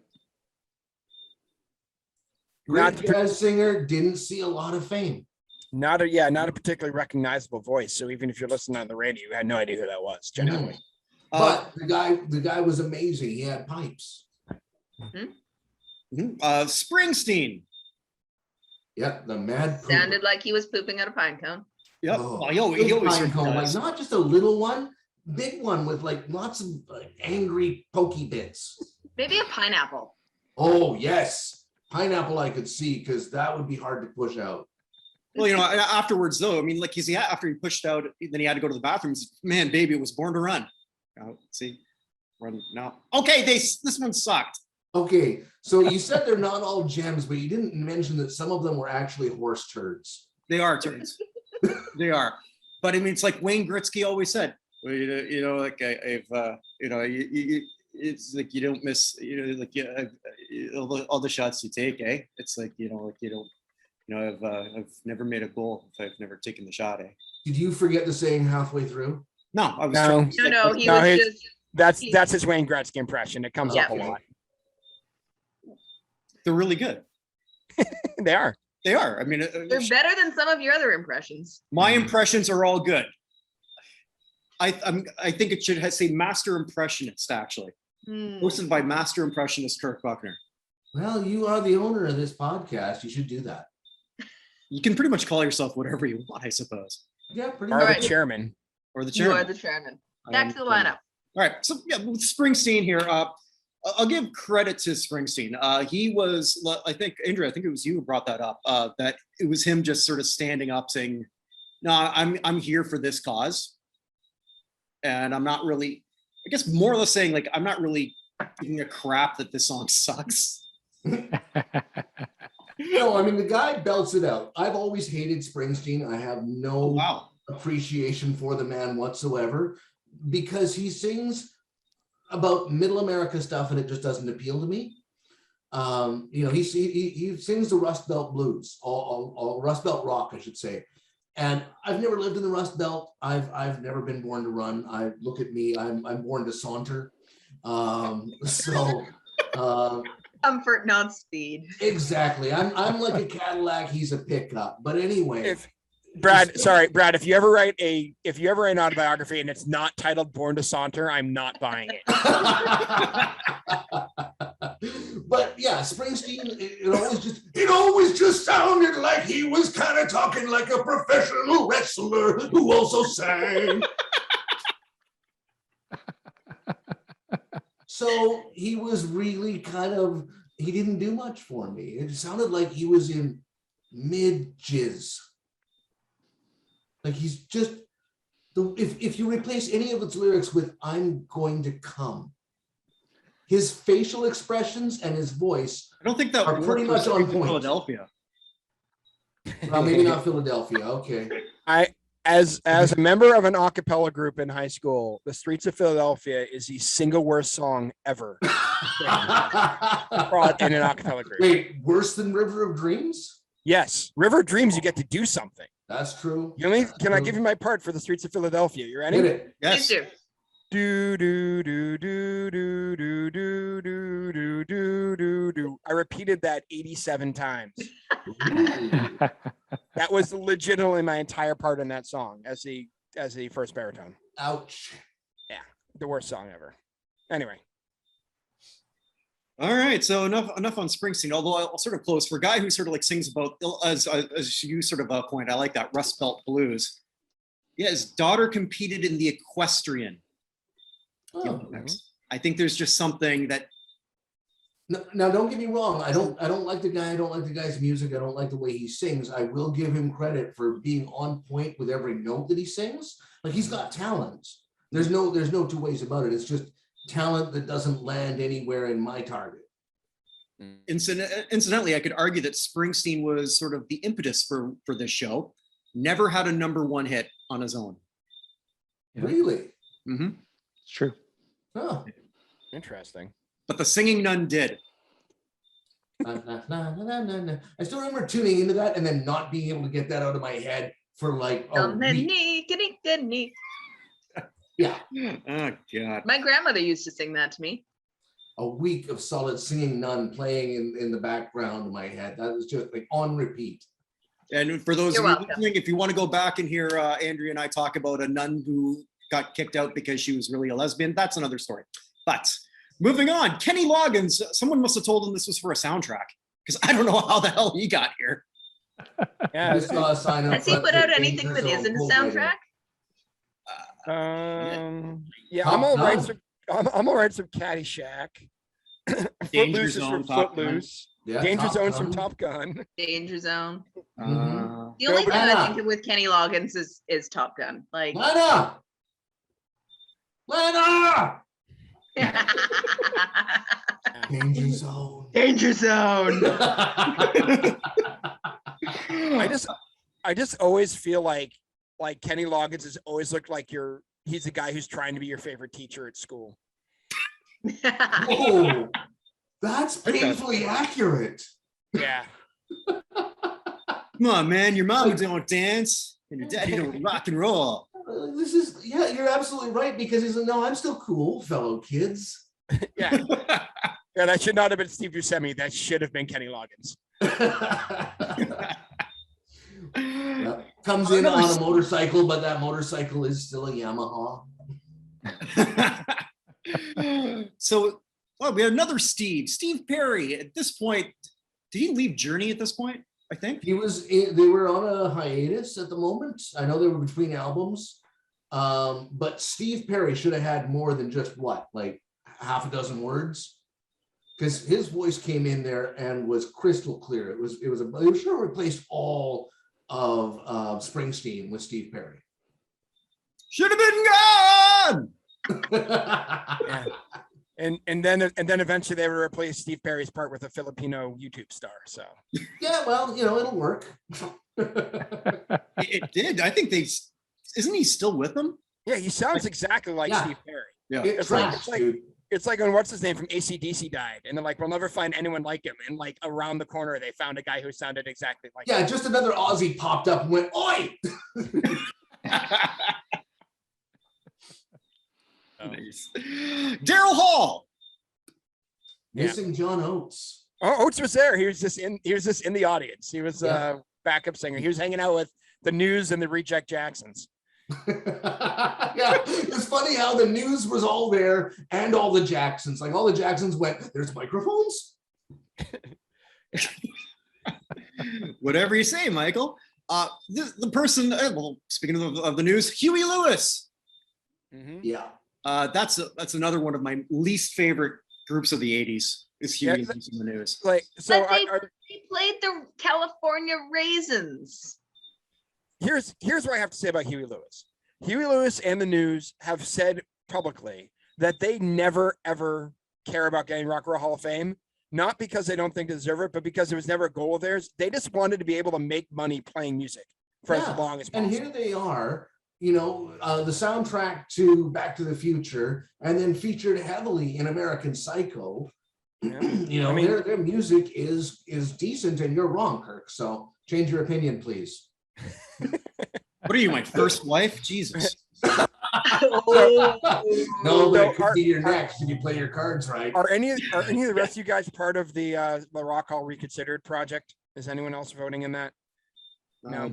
Great jazz singer, didn't see a lot of fame. Not a particularly recognizable voice. So even if you're listening on the radio, you had no idea who that was, genuinely. But the guy was amazing. He had pipes. Springsteen. Yep, the mad pooper. Sounded like he was pooping out a pine cone. Yep. Oh, Well, he always pine cone, like does. not just a little one, big one with like lots of angry pokey bits. Maybe a pineapple. Oh yes, pineapple I could see because that would be hard to push out. Well, afterwards though, I mean, like after he pushed out, then he had to go to the bathroom. He said, man, baby, it was born to run. See, run now. Okay, this one sucked. Okay, so you said they're not all gems, but you didn't mention that some of them were actually horse turds. They are turns. They are. But I mean, it's like Wayne Gretzky always said, like it's like you don't miss, all the shots you take, eh? It's like, I've never made a goal if I've never taken the shot, eh? Did you forget the saying halfway through? No, I was No. trying to say- No, he was just. That's his Wayne Gretzky impression. It comes up a lot. They're really good. They are. They are. I mean, They're better than some of your other impressions. my impressions are all good. I think it should say master impressionist, actually. Hosted by master impressionist Kirk Buchner. Well, you are the owner of this podcast. You should do that. You can pretty much call yourself whatever you want, I suppose. Yeah, pretty Or much. the chairman. Or the You chairman. are the chairman. Back to the lineup. All right. So yeah, with Springsteen here. I'll give credit to Springsteen. He was, I think, Andrea, I think it was you who brought that up, that it was him just sort of standing up saying, no, I'm here for this cause. And I'm not really, I guess more or less saying, like, I'm not really giving a crap that this song sucks. No, I mean, the guy belts it out. I've always hated Springsteen. I have no appreciation for the man whatsoever because he sings about middle America stuff and it just doesn't appeal to me. He sings the Rust Belt blues, all Rust Belt rock, I should say. And I've never lived in the Rust Belt. I've never been born to run. Look at me. I'm born to saunter. Comfort, not speed. Exactly. I'm like a Cadillac. He's a pickup. But anyway. Brad, if you ever write an autobiography and it's not titled Born to Saunter, I'm not buying it. But yeah, Springsteen, it always just sounded like he was kind of talking like a professional wrestler who also sang. So he was really he didn't do much for me. It sounded like he was in mid-jizz. Like he's just, if you replace any of its lyrics with "I'm going to come," his facial expressions and his voice I don't think that are pretty worked for much on Streets of point. Philadelphia. Well, maybe not Philadelphia. Okay. As a member of an a cappella group in high school, The Streets of Philadelphia is the single worst song ever brought in an a cappella group. Wait, worse than River of Dreams? Yes, River of Dreams, you get to do something. That's true. Can I give you my part for The Streets of Philadelphia? You ready? Hit it. Yes. Please do. Do do do do do do do do do do do do. I repeated that 87 times. That was legitimately my entire part in that song as the first baritone. Ouch. Yeah, the worst song ever. Anyway. All right, so enough on Springsteen. Although I'll sort of close for a guy who sort of like sings about, as you sort of point, I like that Rust Belt blues. Yeah, his daughter competed in the equestrian. Oh. I think there's just something that. Now, don't get me wrong. I don't like the guy. I don't like the guy's music. I don't like the way he sings. I will give him credit for being on point with every note that he sings. Like, he's got talent. There's no two ways about it. It's just talent that doesn't land anywhere in my target. Incidentally, I could argue that Springsteen was sort of the impetus for this show. Never had a #1 hit on his own. Yeah. Really? Mm-hmm. It's true. Oh. Interesting. But the singing nun did. I still remember tuning into that and then not being able to get that out of my head for like a week. Yeah. Oh God. My grandmother used to sing that to me. A week of solid singing nun playing in the background of my head. That was just like on repeat. And for those You're of you welcome. listening, if you want to go back and hear Andrea and I talk about a nun who got kicked out because she was really a lesbian, that's another story. But moving on, Kenny Loggins, someone must have told him this was for a soundtrack, because I don't know how the hell he got here. Yeah. I saw a sign up Has he front put that out anything that Dangerous isn't a Old Bull Rider. soundtrack? Yeah, Top I'm all right. Gun. I'm all right. Some Caddyshack. Danger Footloose is Zone, from Top Gun. Footloose. Yeah, Danger Top Zone's from Gun. Top Gun. Danger Zone. Mhm. The only thing I Lana. think of with Kenny Loggins is Top Gun. Like Lana! Lana! Danger Zone. Danger Zone. I just always feel like Kenny Loggins has always looked like he's the guy who's trying to be your favorite teacher at school. Oh, that's painfully accurate. Yeah. Come on, man, your mama don't dance, and your daddy don't rock and roll. Yeah, you're absolutely right, because he's like, no, I'm still cool, fellow kids. Yeah. Yeah, that should not have been Steve Buscemi. That should have been Kenny Loggins. Yeah. Comes in on a motorcycle, but that motorcycle is still a Yamaha. So, well, we had another Steve Perry. At this point, did he leave Journey at this point? I think They were on a hiatus at the moment. I know they were between albums. But Steve Perry should have had more than just like half a dozen words, because his voice came in there and was crystal clear. It should have replaced all of Springsteen with Steve Perry. should have been gone. Yeah. And then eventually they would replace Steve Perry's part with a Filipino YouTube star. So Yeah, well, it'll work. It did. I think isn't he still with them? yeah, he sounds exactly like Yeah. Steve Perry. Yeah. It's like- like, dude. It's like when what's his name from AC/DC died, and they're like, we'll never find anyone like him. And like around the corner, they found a guy who sounded exactly like Yeah, him. just another Aussie popped up and went, "Oi!" Nice. Daryl Hall. Yeah. Missing John Oates. Oh, Oates was there. He was just in the audience. He was Yeah. backup singer. He was hanging out with the News and the Reject Jacksons. Yeah, it's funny how the News was all there and all the Jacksons. Like all the Jacksons went, "There's microphones." Whatever you say, Michael. The person. Well, speaking of the News, Huey Lewis. Mhm. Yeah. That's another one of my least favorite groups of the '80s. Is Huey Yeah, Lewis in the News? Like so, But they played the California Raisins. here's what I have to say about Huey Lewis. Huey Lewis and the News have said publicly that they never ever care about getting Rock and Roll Hall of Fame, not because they don't think they deserve it, but because it was never a goal of theirs. They just wanted to be able to make money playing music for as long as possible. And here they are, you know, the soundtrack to Back to the Future, and then featured heavily in American Psycho. Yeah. You know, their music is decent, and you're wrong, Kirk. So change your opinion, please. What are you, my first wife? Jesus. No, but it could be your next if you play your cards right. Are any of the rest of you guys part of the Rock Hall Reconsidered project? Is anyone else voting in that? No,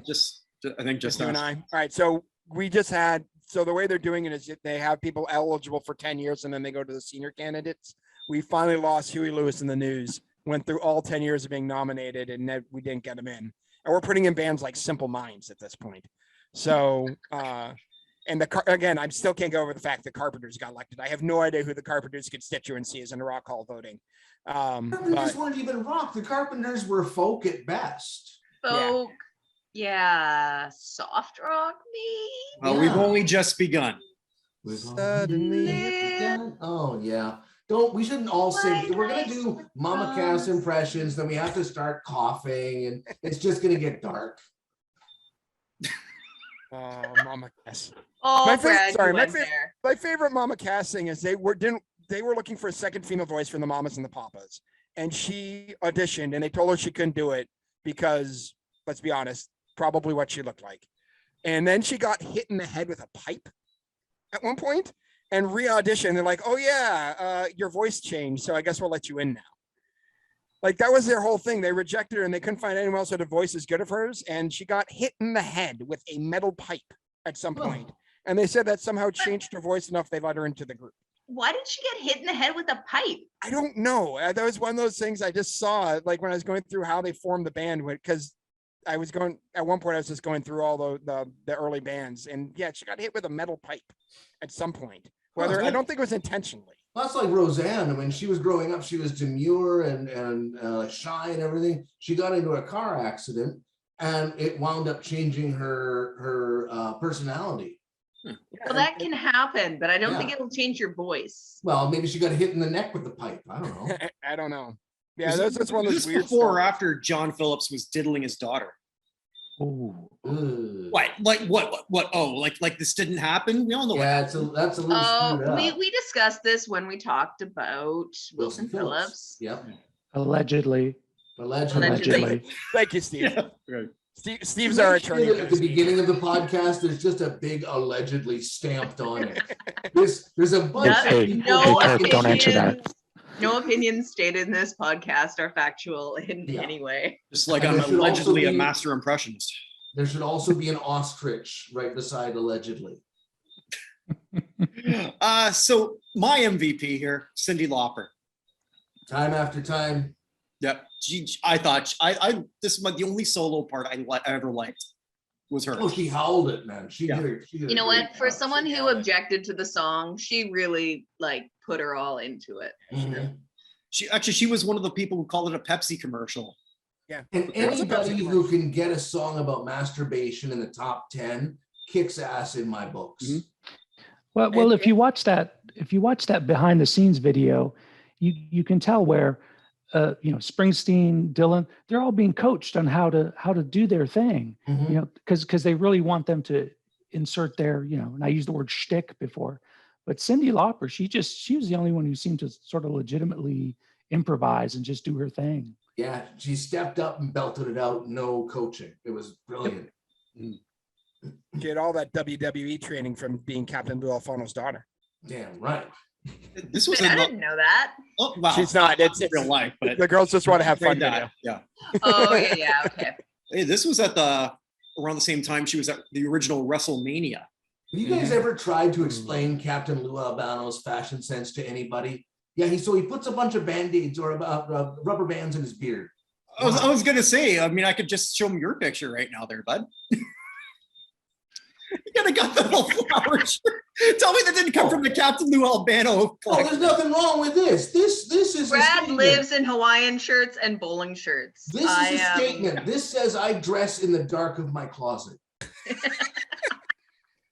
I think just you and I. All right, so we just had. So the way they're doing it is they have people eligible for 10 years, and then they go to the senior candidates. We finally lost Huey Lewis in the news. Went through all 10 years of being nominated, and we didn't get him in. And we're putting in bands like Simple Minds at this point. So, and again, I still can't go over the fact that Carpenters got elected. I have no idea who the Carpenters constituency is in the Rock Hall voting. Carpenters weren't even rock. The Carpenters were folk at best. Folk, yeah, soft rock, maybe. Well, we've only just begun. Oh yeah. We shouldn't all sing. We're gonna do Mama Cass impressions, then we have to start coughing, and it's just gonna get dark. Mama Cass. Oh, my favorite Mama Cass thing is they were looking for a second female voice from the Mamas and the Papas, and she auditioned, and they told her she couldn't do it because, let's be honest, probably what she looked like. And then she got hit in the head with a pipe at one point and re-auditioned. They're like, oh yeah, your voice changed, so I guess we'll let you in now. Like, that was their whole thing. They rejected her, and they couldn't find anyone else who had a voice as good as hers. And she got hit in the head with a metal pipe at some point. And they said that somehow changed her voice enough they let her into the group. Why did she get hit in the head with a pipe? I don't know. That was one of those things I just saw, like when I was going through how they formed the band, because I was going, at one point I was just going through all the early bands, and yeah, she got hit with a metal pipe at some point. I don't think it was intentionally. Well, that's like Roseanne. When she was growing up, she was demure and shy and everything. She got into a car accident, and it wound up changing her personality. Well, that can happen, but I don't think it'll change your voice. Well, maybe she got hit in the neck with the pipe. I don't know. I don't know. Yeah, that's one of those weird. Before or after John Phillips was diddling his daughter? Oh, what? Oh, like this didn't happen? We all know. Yeah, that's a little. We discussed this when we talked about Wilson Phillips. Yep. Allegedly. Thank you, Steve. Yeah, right. Steve's our attorney. At the beginning of the podcast, there's just a big allegedly stamped on it. There's a bunch of people. Don't answer that. No opinions stated in this podcast are factual in any way. Just like I'm allegedly a master impressionist. There should also be an ostrich right beside allegedly. So my MVP here, Cyndi Lauper. Time after time. Yep. I thought this was the only solo part I ever liked was her. Oh, she howled it, man. She did you know what? For someone who objected to the song, she really put her all into it. Mm-hmm. She was one of the people who called it a Pepsi commercial. Yeah. And anybody who can get a song about masturbation in the top 10 kicks ass in my books. Mm-hmm. Well, if you watch that behind the scenes video, you can tell where Springsteen, Dylan, they're all being coached on how to do their thing, Mm-hmm. because they really want them to insert their, and I used the word shtick before, but Cyndi Lauper, she was the only one who seemed to sort of legitimately improvise and just do her thing. Yeah, she stepped up and belted it out, no coaching. It was brilliant. She had all that WWE training from being Captain Lou Alfano's daughter. Damn right. This was I didn't know that. Oh, wow. She's not. It's real life, but the girls just want to have fun. Yeah. Oh yeah. Okay. Hey, this was around the same time she was at the original WrestleMania. Have you guys ever tried to explain Captain Lou Albano's fashion sense to anybody? Yeah, he puts a bunch of Band-Aids or rubber bands in his beard. I was gonna say, I could just show him your picture right now there, bud. You gotta got the little flower shirt. Tell me that didn't come from the Captain Lou Albano. Oh, there's nothing wrong with this. This is Brad lives in Hawaiian shirts and bowling shirts. This is a statement. This says I dress in the dark of my closet.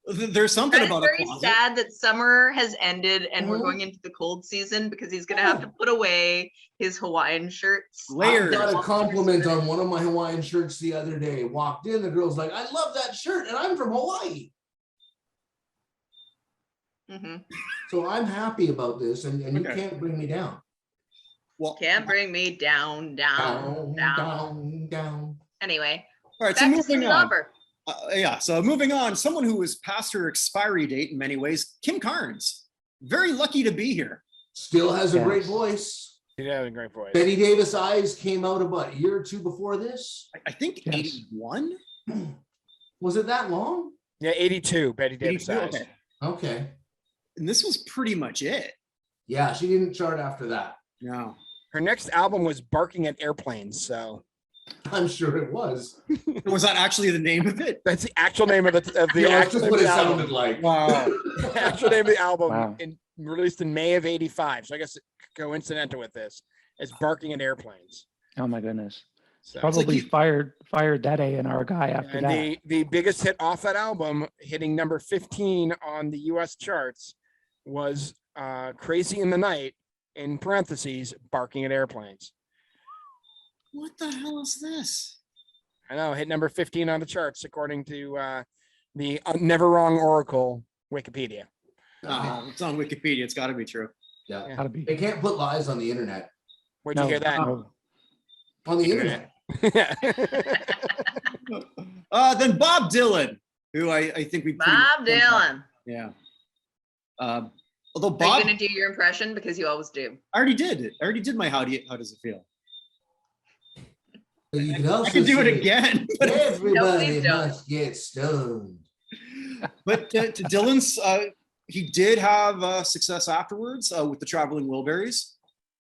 There's something That is about very a closet. sad that summer has ended and we're Mhm. going into the cold season because he's gonna have to put away his Hawaiian shirts. I Layers. got a compliment on one of my Hawaiian shirts the other day. Walked in, the girl's like, "I love that shirt, and I'm from Hawaii." Mhm. So I'm happy about this, and you Okay. can't bring me down. Well, Can't bring me down. Down. Anyway, all right. So back to moving Cindy on. Lauper. Yeah. So moving on. Someone who was past her expiry date in many ways. Kim Carnes. Very lucky to be here. Still has a Yes. great voice. He had a great voice. Betty Davis Eyes came out about a year or two before this. I think Yes. 81. Was it that long? Yeah, 82. Betty Davis 82? Eyes. Okay. Okay. And this was pretty much it. Yeah, she didn't chart after that. No. Her next album was Barking at Airplanes. So I'm sure it was. Was that actually the name of it? that's the actual name of the Yeah, that's actual just name what of it the album. sounded like. Wow. The actual name of the album Wow. released in May of 85. So I guess coincidental with this is Barking at Airplanes. Oh my goodness. So Probably you- fired that A&R guy after and that. the biggest hit off that album, hitting number 15 on the US charts, was Crazy in the Night, in parentheses, Barking at Airplanes. What the hell is this? I know, hit number 15 on the charts, according to the Never Wrong Oracle Wikipedia. Oh, it's on Wikipedia. It's got to be true. Yeah. Gotta be. They can't put lies on the internet. Where'd you hear that? no. On the internet. Then Bob Dylan, who I think we pretty Bob much- Dylan. Yeah. Although Are Bob, you gonna do your impression because you always do? I already did it. I already did my how does it feel? But you can I also can do it say, again. But, Everybody please don't. must get stoned. but to Dylan's, he did have success afterwards with the Traveling Wilburys.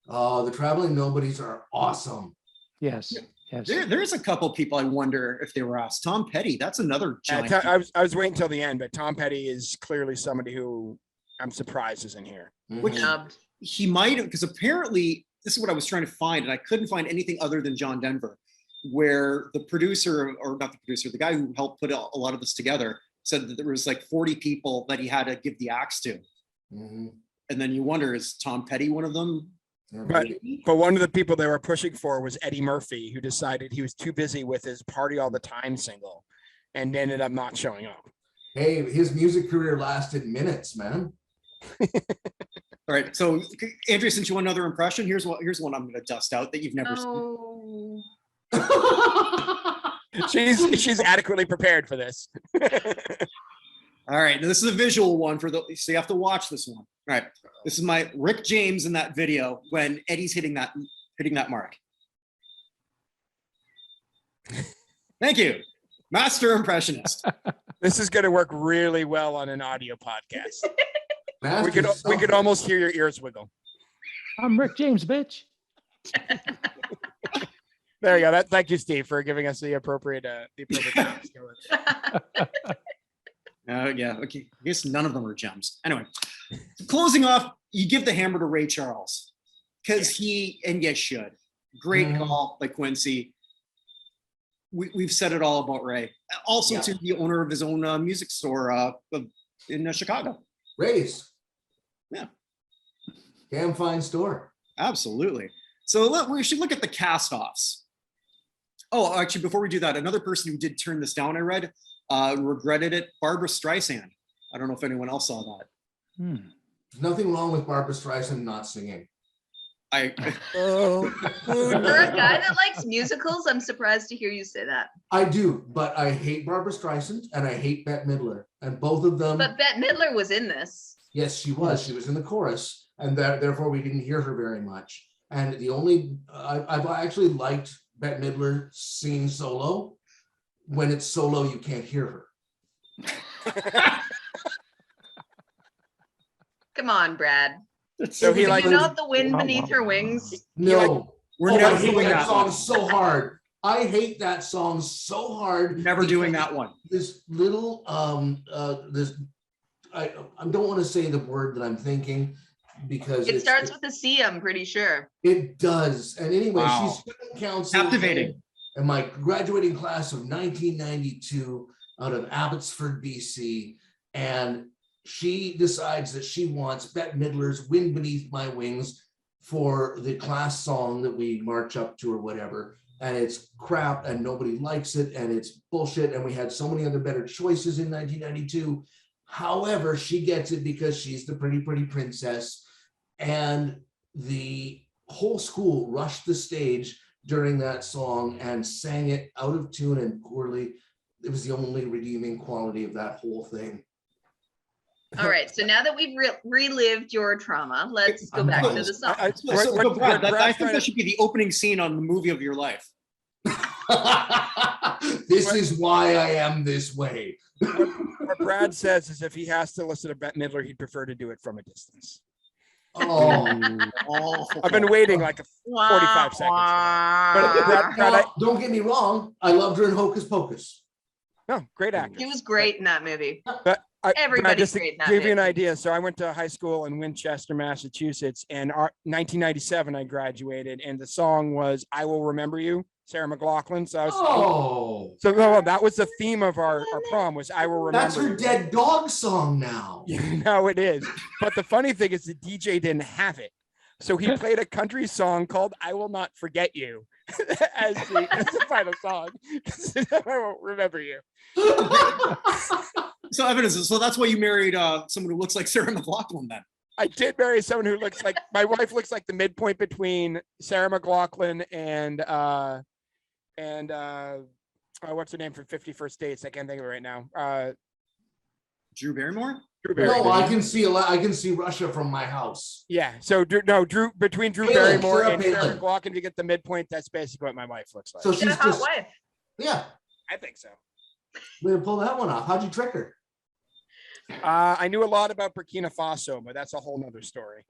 Oh, the Traveling Nobodies are awesome. Yes. Yes. There's a couple people I wonder if they were asked. Tom Petty, that's another giant. I was waiting till the end, but Tom Petty is clearly somebody who I'm surprised is in here. Which- Mhm. Snubbed. He might have, because apparently this is what I was trying to find, and I couldn't find anything other than John Denver, where the producer, or not the producer, the guy who helped put a lot of this together, said that there was like 40 people that he had to give the axe to. Mhm. And then you wonder, is Tom Petty one of them? But one of the people they were pushing for was Eddie Murphy, who decided he was too busy with his Party All the Time single and ended up not showing up. Hey, his music career lasted minutes, man. All right, so Andrea, since you want another impression, here's one I'm going to dust out that you've never seen. Oh, She's adequately prepared for this. All right, now this is a visual one so you have to watch this one. All right, this is my Rick James in that video when Eddie's hitting that mark. Thank you, master impressionist. This is going to work really well on an audio podcast. We Master could almost hear your ears wiggle. I'm Rick James, bitch. There you go. Thank you, Steve, for giving us the appropriate. Yeah, okay. I guess none of them are gems. Anyway, closing off, you give the hammer to Ray Charles because you should. Great Mhm. call by Quincy. We've said it all about Ray. Also, Yeah. to the owner of his own music store in Chicago. Race. Yeah. Damn fine store. Absolutely. So we should look at the cast-offs. Oh, actually, before we do that, another person who did turn this down, I read, regretted it, Barbara Streisand. I don't know if anyone else saw that. There's nothing wrong with Barbara Streisand not singing. Oh, for a guy that likes musicals, I'm surprised to hear you say that. I do, but I hate Barbara Streisand and I hate Bette Midler. And both of them, But Bette Midler was in this. yes, she was. She was in the chorus, and therefore we didn't hear her very much. And the only, I've actually liked Bette Midler singing solo. When it's solo, you can't hear her. Come on, Brad. So he Did like you not the wind beneath her wings? No. We're Oh, never I hate doing that that song one. so hard. I hate that song so hard. Never doing because that one. This little I don't want to say the word that I'm thinking because It starts with a C, I'm pretty sure. it does. And anyway, Wow. she's student council Captivating. in my graduating class of 1992 out of Abbotsford, BC. and she decides that she wants Bette Midler's Wind Beneath My Wings for the class song that we march up to or whatever. And it's crap and nobody likes it and it's bullshit. And we had so many other better choices in 1992. However, she gets it because she's the pretty, pretty princess. And the whole school rushed the stage during that song and sang it out of tune and poorly. It was the only redeeming quality of that whole thing. All right, so now that we've relived your trauma, let's go back to the song. Brad, I think that should be the opening scene on the movie of your life. This is why I am this way. What Brad says is if he has to listen to Bette Midler, he'd prefer to do it from a distance. Oh, I've been waiting like 45 seconds. But Brad, don't get me wrong. I loved her in Hocus Pocus. no, great actor. He was great in that movie. But Everybody's just great in that give you an movie. idea. So I went to high school in Winchester, Massachusetts, and 1997 I graduated, and the song was "I Will Remember You," Sarah McLachlan. So that was the theme of our prom was "I Will Remember." That's her You. dead dog song now. Now it is. But the funny thing is the DJ didn't have it, so he played a country song called "I Will Not Forget You" as the final song. I won't remember you. So Evan, so that's why you married someone who looks like Sarah McLachlan then. I did marry someone who looks like my wife looks like the midpoint between Sarah McLachlan and what's her name from 50 First Dates? I can't think of it right now. Drew Barrymore? Drew Barrymore. No, I can see Russia from my house. Yeah. So Drew between Drew Barrymore and Sarah McLachlan to get the midpoint, that's basically what my wife looks like. So she's a hot wife. Yeah. I think so. Way to pull that one off. How'd you trick her? I knew a lot about Burkina Faso, but that's a whole nother story.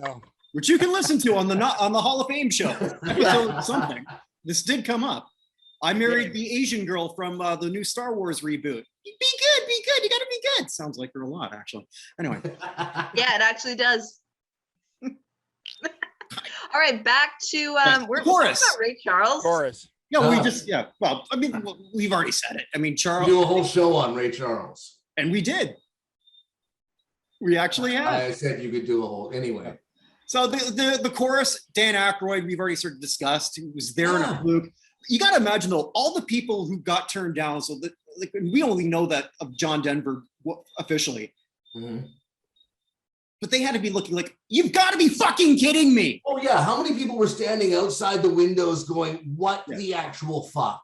So, Which you can listen to on the Hall of Fame show. Episode something. This did come up. I married the Asian girl from the new Star Wars reboot. Be good, be good. You gotta be good. Sounds like her a lot, actually. Anyway. Yeah, it actually does. All right, back to we're Chorus. talking about Ray Charles. Chorus. Yeah, well, I mean, we've already said it. I mean, Charles. Do a whole show on Ray Charles. And we did. We actually have. I said you could do a whole anyway. So the chorus, Dan Aykroyd, we've already sort of discussed, who was there in a fluke. You got to imagine though, all the people who got turned down. So that like we only know that of John Denver officially, but they had to be looking like, you've got to be fucking kidding me. Oh yeah, how many people were standing outside the windows going, "What the actual fuck"?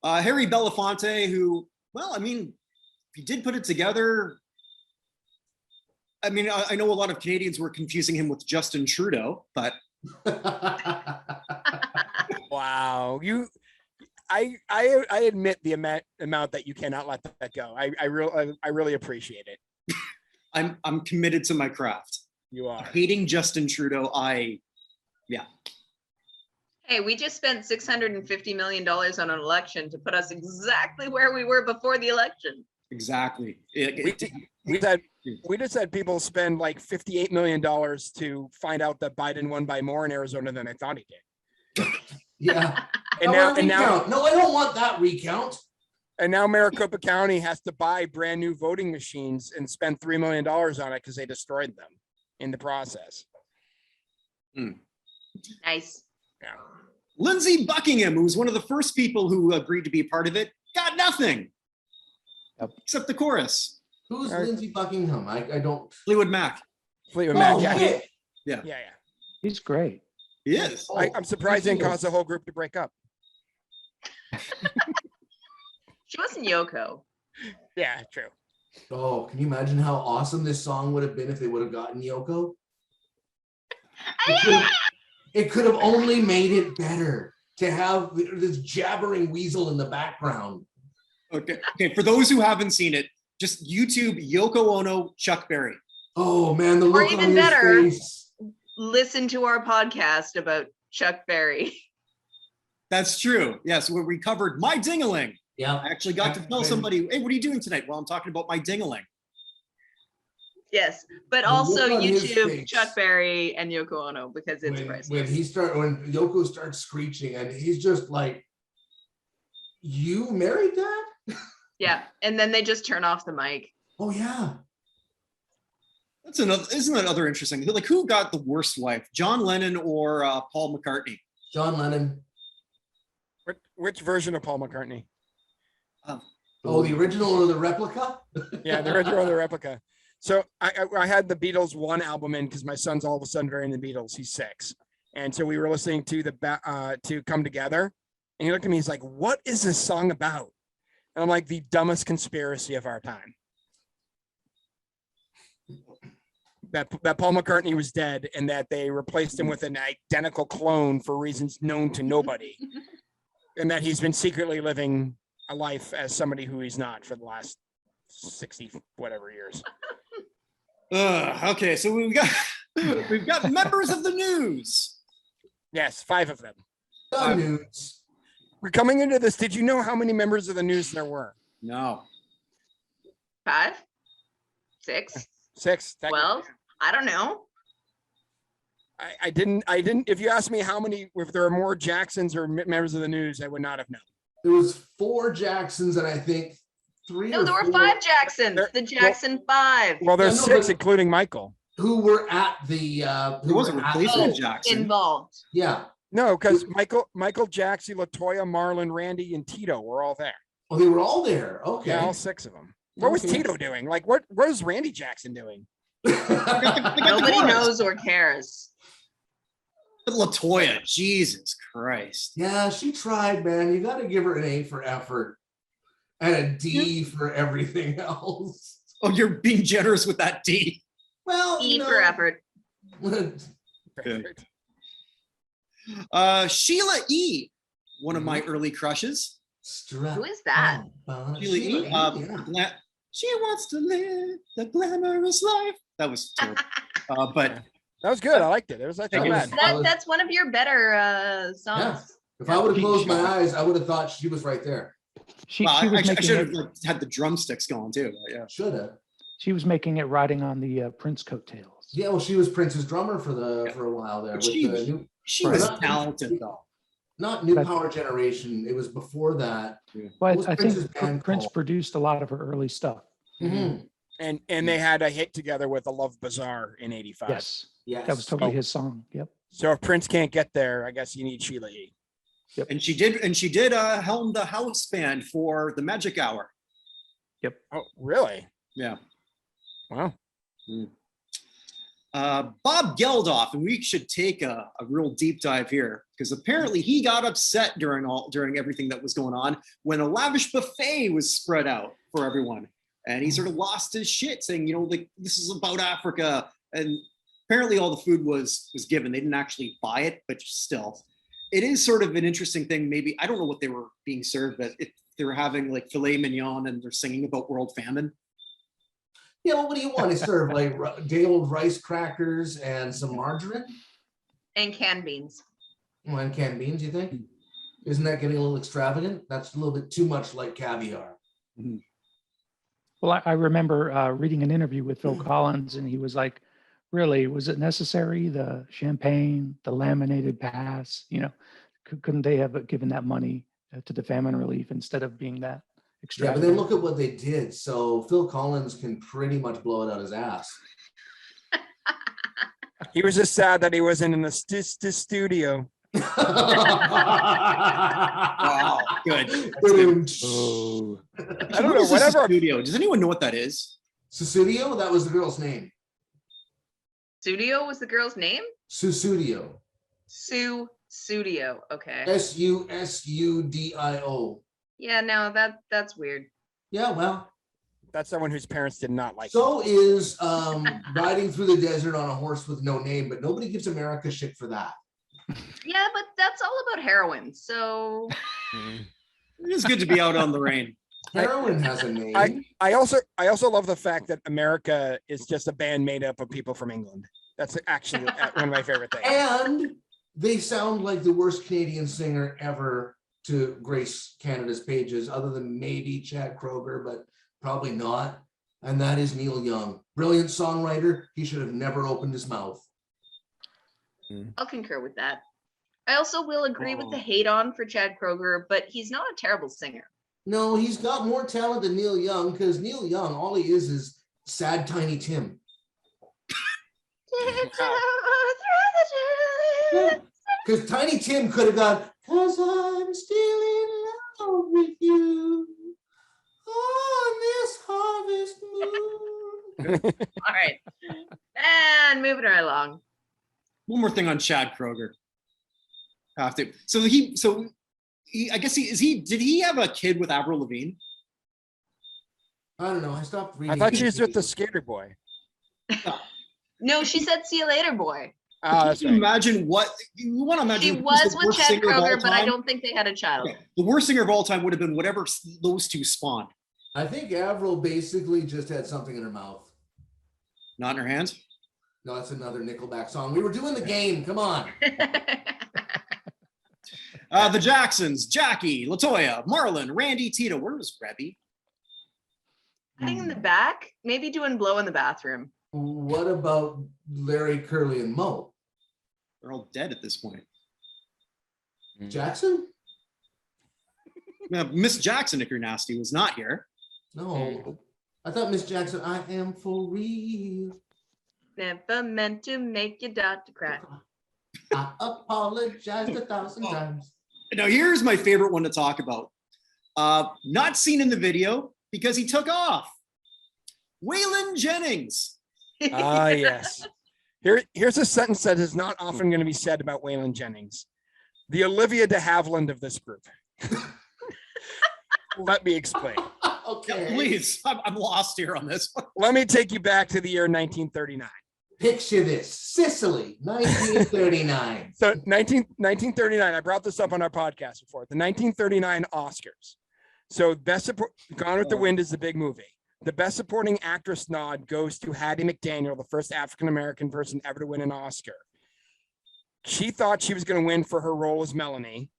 Harry Belafonte, who, well, I mean, he did put it together. I mean, I know a lot of Canadians were confusing him with Justin Trudeau, but Wow, I admit the amount that you cannot let that go. I really appreciate it. I'm committed to my craft. You are. Hating Justin Trudeau, Hey, we just spent $650 million on an election to put us exactly where we were before the election. Exactly. We just had people spend like $58 million to find out that Biden won by more in Arizona than I thought he did. Yeah. And now, no, I don't want that recount. And now Maricopa County has to buy brand new voting machines and spend $3 million on it because they destroyed them in the process. Nice. Yeah. Lindsey Buckingham, who was one of the first people who agreed to be a part of it, got nothing. Yep. Except the chorus. Who's Lindsey Buckingham? I don't. Fleetwood Mac. Fleetwood Mac. Yeah. Yeah. He's great. He is. I'm surprised they didn't cause the whole group to break up. She wasn't Yoko. Yeah, true. Oh, can you imagine how awesome this song would have been if they would have gotten Yoko? It could have only made it better to have this jabbering weasel in the background. Okay. For those who haven't seen it, just YouTube Yoko Ono, Chuck Berry. Oh man, the look even on his better, face. Listen to our podcast about Chuck Berry. That's true. Yes, where we covered My Ding-a-ling. Yeah. I actually got to tell somebody, hey, what are you doing tonight? Well, I'm talking about My Ding-a-ling. Yes, but The also look on his YouTube face. Chuck Berry and Yoko Ono because it's priceless. When Yoko starts screeching and he's just like, You married that? Yeah, and then they just turn off the mic. Oh yeah. That's another. Isn't that other interesting? Like, who got the worst wife, John Lennon or Paul McCartney? John Lennon. Which version of Paul McCartney? Oh, the original or the replica? Yeah, the original or the replica. So I had the Beatles one album in because my son's all of a sudden very into the Beatles. He's 6, and so we were listening to to Come Together, and he looked at me. He's like, "What is this song about?" And I'm like, "The dumbest conspiracy of our time." That Paul McCartney was dead, and that they replaced him with an identical clone for reasons known to nobody, and that he's been secretly living a life as somebody who he's not for the last 60 whatever years. Okay, so we've got members of the news. Yes, 5 of them. The news. We're coming into this. Did you know how many members of the news there were? No. 5, 6, 6. 12. I don't know. I didn't. If you asked me how many, if there are more Jacksons or members of the news, I would not have known. There was 4 Jacksons and I think 3 No, or there were 4 5 Jacksons. The Jackson 5 Well, there's Yeah, no, 6, including Michael. who were at the There was a replacement Jackson. involved. Yeah. No, because Michael, Jackson, Latoya, Marlon, Randy, and Tito were all there. Oh, they were all there. Okay. Yeah, all 6 of them. What was Okay. Tito doing? Like, what was Randy Jackson doing? Nobody knows or cares. Latoya, Jesus Christ. Yeah, she tried, man. You got to give her an A for effort and a D for everything else. Oh, you're being generous with that D. Well, E for effort. Perfect. Sheila E., one of my early crushes. Who is that? Sheila E. She wants to live the glamorous life. That was terrible. But That was good. I liked it. It was actually That bad. was- That's one of your better songs. Yeah. If I would have closed my eyes, I would have thought she was right there. She well, was I making should have it, like, had the drumsticks going too. But yeah. Should have. she was making it riding on the Prince coattails. Yeah, well, she was Prince's drummer for a while there. But With she- the new, She Right. was talented though. not New But- Power Generation. It was before that. Well, What was I think Prince's band Prince called? produced a lot of her early stuff. Mhm. And they had a hit together with the Love Bazaar in '85. Yes, Yes. that was totally Oh. his song. Yep. So if Prince can't get there, I guess you need Sheila E. And she did helm the house band for the Magic Hour. Oh, really? Yeah. Wow. Bob Geldof, and we should take a real deep dive here because apparently he got upset during everything that was going on when a lavish buffet was spread out for everyone, and he sort of lost his shit, saying, like this is about Africa, and apparently all the food was given. They didn't actually buy it, but still, it is sort of an interesting thing. Maybe I don't know what they were being served, but if they were having like filet mignon and they're singing about world famine. Yeah, well, what do you want to serve? Like day old rice crackers and some margarine? And canned beans. Well, and canned beans, you think? Isn't that getting a little extravagant? That's a little bit too much like caviar. Well, I remember reading an interview with Phil Collins, and he was like, really, was it necessary? The champagne, the laminated pass, couldn't they have given that money to the famine relief instead of being that Yeah, but extravagant? then look at what they did. So Phil Collins can pretty much blow it out his ass. He was just sad that he wasn't in the studio. Wow, good. Oh. I don't know. What is this Whatever. studio? Does anyone know what that is? Susudio, that was the girl's name. Studio was the girl's name? Susudio. Sue Studio. Okay. Susudio. Yeah, no, that's weird. Yeah, well, That's someone whose parents did not like. so is riding through the desert on a horse with no name, but nobody gives America shit for that. Yeah, but that's all about heroin. So Mhm. It is good to be out on the rain. Heroin has a name. I also love the fact that America is just a band made up of people from England. That's actually one of my favorite things. And they sound like the worst Canadian singer ever to grace Canada's pages, other than maybe Chad Kroger, but probably not. And that is Neil Young. Brilliant songwriter. He should have never opened his mouth. I'll concur with that. I also will agree with the hate on for Chad Kroeger, but he's not a terrible singer. No, he's got more talent than Neil Young, because Neil Young, all he is sad Tiny Tim. Because Tiny Tim could have gone, "'Cause I'm still in love with you on this harvest moon." All right. And moving right along. One more thing on Chad Kroeger. Have to. So I guess did he have a kid with Avril Lavigne? I don't know. I stopped reading. I thought she was with the skater boy. No, she said, "See you later, boy." Oh, that's Can you right. imagine what you want to imagine? She who's was the with worst Chad singer of all Kroeger, but I time? don't think they had a child. Okay. The worst singer of all time would have been whatever those two spawned. I think Avril basically just had something in her mouth. Not in her hands. No, that's another Nickelback song. We were doing the game. Come on. The Jacksons, Jackie, Latoya, Marlon, Randy, Tito. Where was Rebby? I think in the back, maybe doing blow in the bathroom. What about Larry, Curly, and Mo? They're all dead at this point. Jackson? Miss Jackson, if you're nasty, was not here. No. I thought Miss Jackson, I am for real. Never meant to make your daughter cry. I apologized 1,000 times. Now, here's my favorite one to talk about. Not seen in the video because he took off. Waylon Jennings. Yes. Here's a sentence that is not often going to be said about Waylon Jennings. The Olivia de Havilland of this group. Let me explain. Okay. Yeah, please, I'm lost here on this one. Let me take you back to the year 1939. Picture this. Sicily, 1939. So 1939, I brought this up on our podcast before, the 1939 Oscars. So Gone with the Wind is the big movie. The best supporting actress nod goes to Hattie McDaniel, the first African-American person ever to win an Oscar. She thought she was going to win for her role as Melanie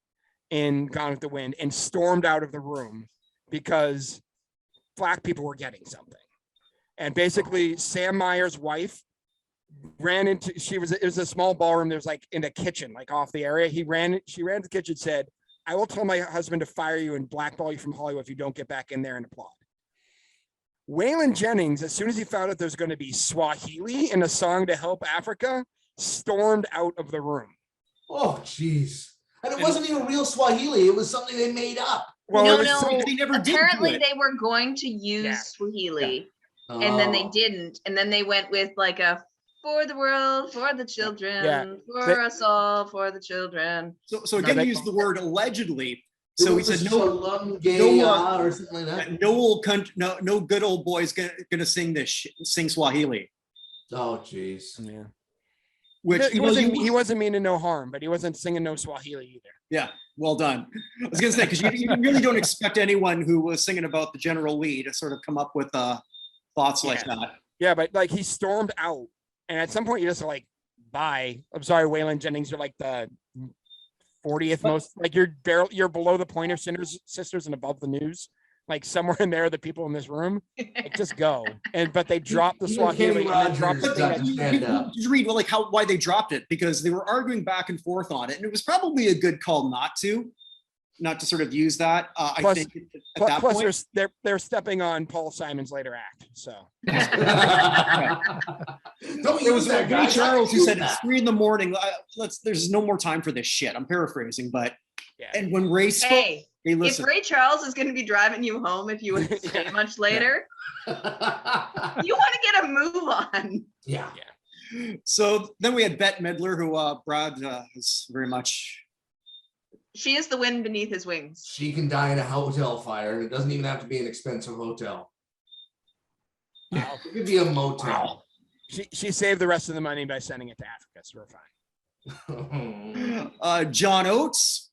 in Gone with the Wind and stormed out of the room because Black people were getting something. And basically Sam Meyer's wife it was a small ballroom. There was like in a kitchen, like off the area. She ran to the kitchen, said, "I will tell my husband to fire you and blackball you from Hollywood if you don't get back in there and applaud." Waylon Jennings, as soon as he found out there's going to be Swahili in a song to help Africa, stormed out of the room. Oh, geez. And it wasn't even real Swahili. It was something they made up. Well, no. They never did Apparently, do it. they were going to use Swahili, and then they didn't. And then they went with like a "for the world, for the children, for us all, for the children." So again, he used the word allegedly. So he said, or something like that. No good old boy's gonna sing Swahili. Oh, geez. Yeah. Which he wasn't meaning no harm, but he wasn't singing no Swahili either. Yeah, well done. I was gonna say, because you really don't expect anyone who was singing about the General Lee to sort of come up with thoughts like that. Yeah, but like he stormed out, and at some point you just like, bye. I'm sorry, Waylon Jennings. You're like the 40th most, like you're below the Pointer Sisters and above the news. Like somewhere in there, the people in this room, like, just go. But they dropped the Swahili and then dropped Did you read why they dropped it? Because they were arguing back and forth on it, and it was probably a good call not to sort of use that. I think at that point, they're stepping on Paul Simon's later act. So it was Ray Charles who said it's 3 a.m. There's no more time for this shit. I'm paraphrasing, but and when Ray spoke, hey, if Ray Charles is going to be driving you home if you would stay much later, you want to get a move on. Yeah. So then we had Bette Midler, who Brad is very much. She is the wind beneath his wings. She can die in a hotel fire, and it doesn't even have to be an expensive hotel. It could be a motel. She saved the rest of the money by sending it to Africa, so we're fine. John Oates.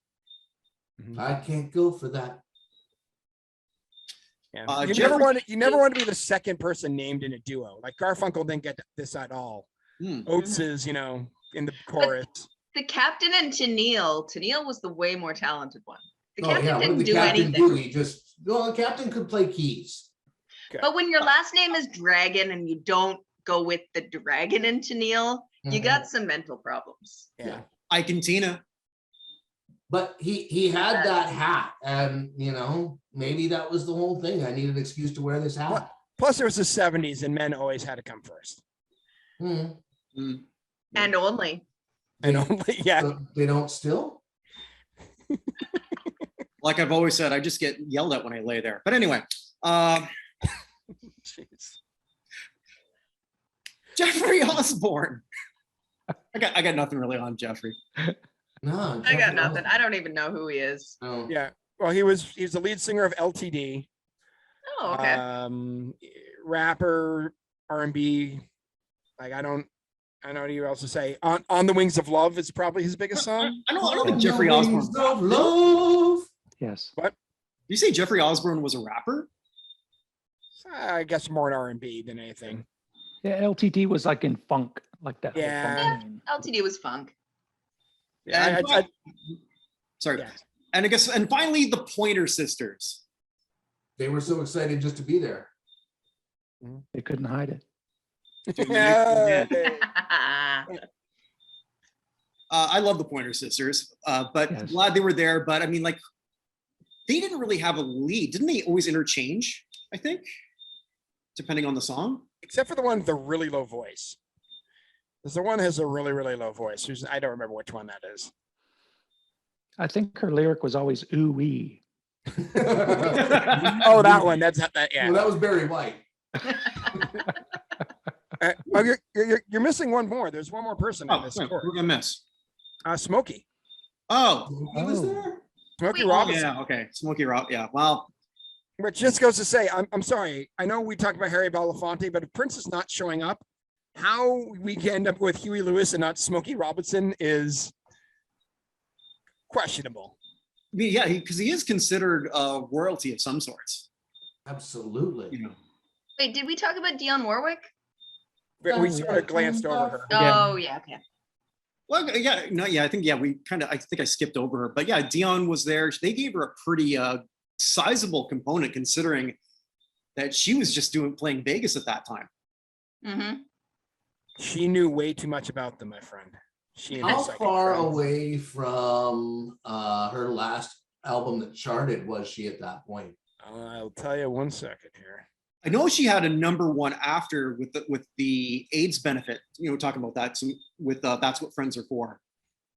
I can't go for that. Yeah. You never want to be the second person named in a duo. Like Garfunkel didn't get this at all. Oates is, in the chorus. But the Captain and Tennille was the way more talented one. The Captain What didn't did the do Captain anything. The Captain could play keys. Okay. But when your last name is Dragon and you don't go with the Dragon and Tennille, you got some mental problems. Yeah. Ike and Tina. But he had that hat, and you know, maybe that was the whole thing. I need an excuse to wear this hat. Plus, it was the 70s, and men always had to come first. And only. And only, yeah. They don't still? Like I've always said, I just get yelled at when I lay there. But anyway, Jeffrey Osborne. I got nothing really on Jeffrey. No, I got nothing. I don't even know who he is. Oh. Yeah. Well, he's the lead singer of LTD. Oh, okay. Rapper, R&B. Like I don't know what else to say. On the Wings of Love is probably his biggest song. I don't think Jeffrey Osborne. Of love. Yes. What? You say Jeffrey Osborne was a rapper? I guess more in R&B than anything. Yeah, LTD was like in funk, like that. whole Yeah. funk thing. LTD was funk. Yeah. Sorry. Yeah. And I guess, and finally, the Pointer Sisters. They were so excited just to be there. They couldn't hide it. Yeah. I love the Pointer Sisters, but Yes. glad they were there. But I mean, like, they didn't really have a lead. Didn't they always interchange, I think, depending on the song? Except for the one with the really low voice. There's the one that has a really, really low voice. I don't remember which one that is. I think her lyric was always ooh wee. Oh, that one. That's that. Yeah. Well, that was Barry White. Oh, you're missing one more. There's one more person in Oh, this wait, score. we're gonna miss. Smokey. Oh, He was Oh. there. Smokey Wait, Robinson. yeah, okay. Smokey Rob. Yeah, well, Which just goes to say, I'm sorry. I know we talked about Harry Belafonte, but if Prince is not showing up, how we can end up with Huey Lewis and not Smokey Robinson is questionable. I mean, yeah, because he is considered royalty of some sorts. Absolutely. You know, Wait, did we talk about Dionne Warwick? But we sort of glanced over her. Yeah. Oh, yeah, okay. well, yeah, no, yeah, I think I think I skipped over her, but yeah, Dionne was there. They gave her a pretty sizable component, considering that she was just playing Vegas at that time. Mm-hmm. She knew way too much about them, my friend. She and her How psychic far friends. away from her last album that charted was she at that point? I'll tell you 1 second here. I know she had a #1 after with the AIDS benefit. You know, talking about that with That's What Friends Are For.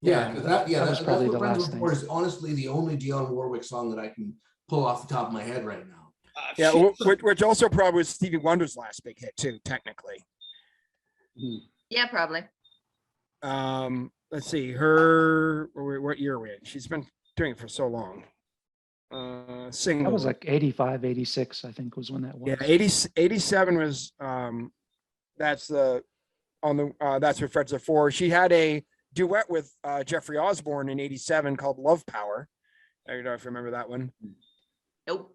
Yeah, That was probably That's the What Friends last Were For thing. is honestly the only Dionne Warwick song that I can pull off the top of my head right now. Yeah, Shit. which also probably was Stevie Wonder's last big hit too, technically. Yeah, probably. Let's see, what year are we in? She's been doing it for so long. Single. That was like 85, 86, I think was when that was. Yeah, 87 was that's What Friends Are For. She had a duet with Jeffrey Osborne in 87 called Love Power. I don't know if you remember that one. Nope.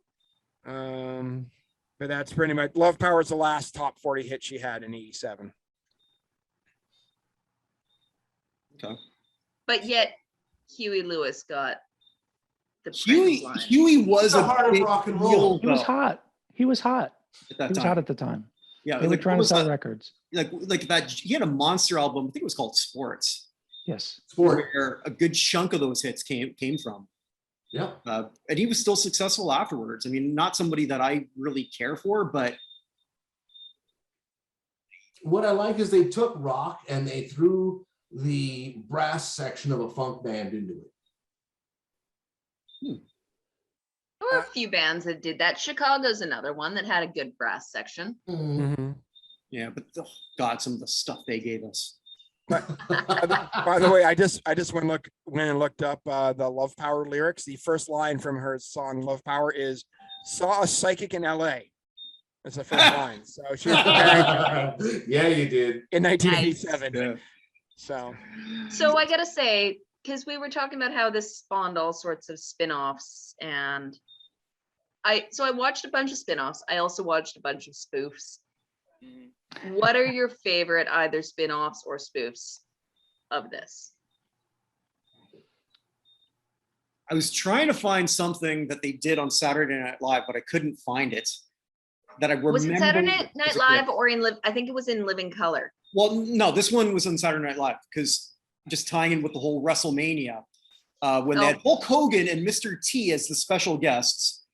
But that's pretty much Love Power is the last top 40 hit she had in 87. Okay. But yet, Huey Lewis got the Prince line. Huey was The a heart of big rock and deal, roll. He was though, hot. He was hot. at that He was time. hot at the time. Yeah, They were like, trying what to was sell that? records. Like that. He had a monster album. I think it was called Sports, Yes. Sport. where a good chunk of those hits came from. Yep. And he was still successful afterwards. I mean, not somebody that I really care for, but What I like is they took rock and they threw the brass section of a funk band into it. There were a few bands that did that. Chicago's another one that had a good brass section. yeah, but oh, God, some of the stuff they gave us. By the way, I just went and looked up the Love Power lyrics. The first line from her song Love Power is "Saw a psychic in L.A." That's the first line. So she was preparing Yeah, you did. in 1987. Yeah. So I gotta say, because we were talking about how this spawned all sorts of spin-offs, and I watched a bunch of spin-offs. I also watched a bunch of spoofs. What are your favorite either spin-offs or spoofs of this? I was trying to find something that they did on Saturday Night Live, but I couldn't find it. That I remember. Was it Saturday Night as a Live kid. or I think it was in Living Color. Well, no, this one was on Saturday Night Live because just tying in with the whole WrestleMania. when they had Hulk Hogan and Mr. T as the special guests.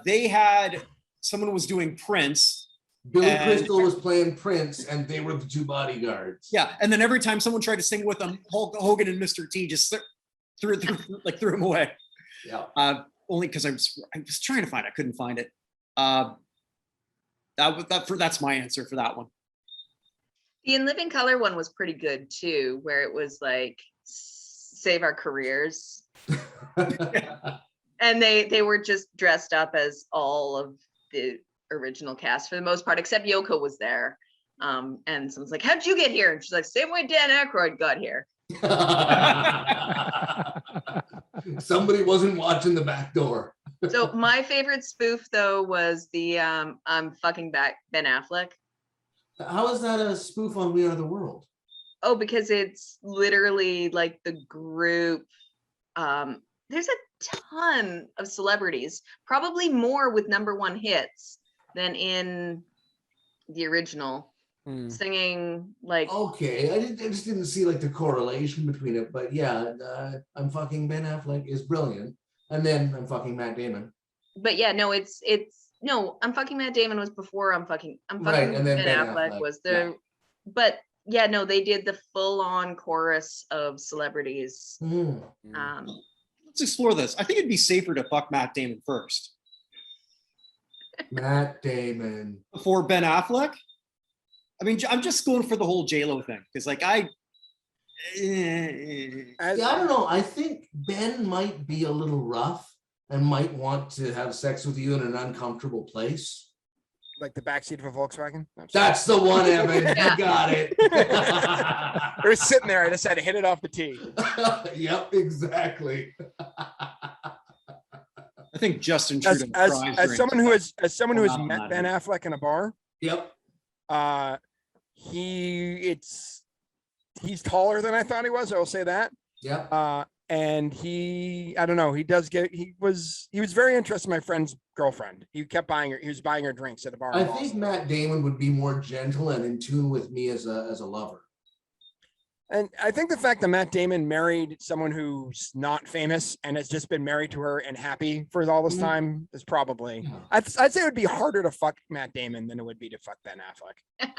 They had someone was doing Prince. Billy Crystal was playing Prince, and they were the two bodyguards. Yeah, and then every time someone tried to sing with them, Hulk Hogan and Mr. T just threw him away. Yeah. Only because I was trying to find it, I couldn't find it. That's my answer for that one. The In Living Color one was pretty good too, where it was like save our careers. And they were just dressed up as all of the original cast for the most part, except Yoko was there. And someone's like, how'd you get here? And she's like, same way Dan Aykroyd got here. Somebody wasn't watching the back door. So my favorite spoof though was the I'm fucking back Ben Affleck. How is that a spoof on We Are the World? Oh, because it's literally like the group. There's a ton of celebrities, probably more with #1 hits than in the original, singing like. Okay, I just didn't see like the correlation between it, but yeah, I'm fucking Ben Affleck is brilliant, and then I'm fucking Matt Damon. But yeah, no, it's no, I'm fucking Matt Damon was before I'm fucking Right, and then Ben Affleck was the, yeah. But yeah, no, they did the full-on chorus of celebrities. Let's explore this. I think it'd be safer to fuck Matt Damon first. Matt Damon. Before Ben Affleck? I mean, I'm just going for the whole J-Lo thing. Because like I don't know. I think Ben might be a little rough and might want to have sex with you in an uncomfortable place. Like the backseat of a Volkswagen? No, that's the one, Evan. Yeah. You got it. It was sitting there. I just had to hit it off the tee. Yep, exactly. I think Justin Trudeau as someone who has met Ben Affleck in a bar. Yep. He's taller than I thought he was. I will say that. Yeah. And he was very interested in my friend's girlfriend. He was buying her drinks at a bar. I think Matt Damon would be more gentle and in tune with me as a lover. And I think the fact that Matt Damon married someone who's not famous and has just been married to her and happy for all this time is probably, Yeah. I'd say it would be harder to fuck Matt Damon than it would be to fuck Ben Affleck.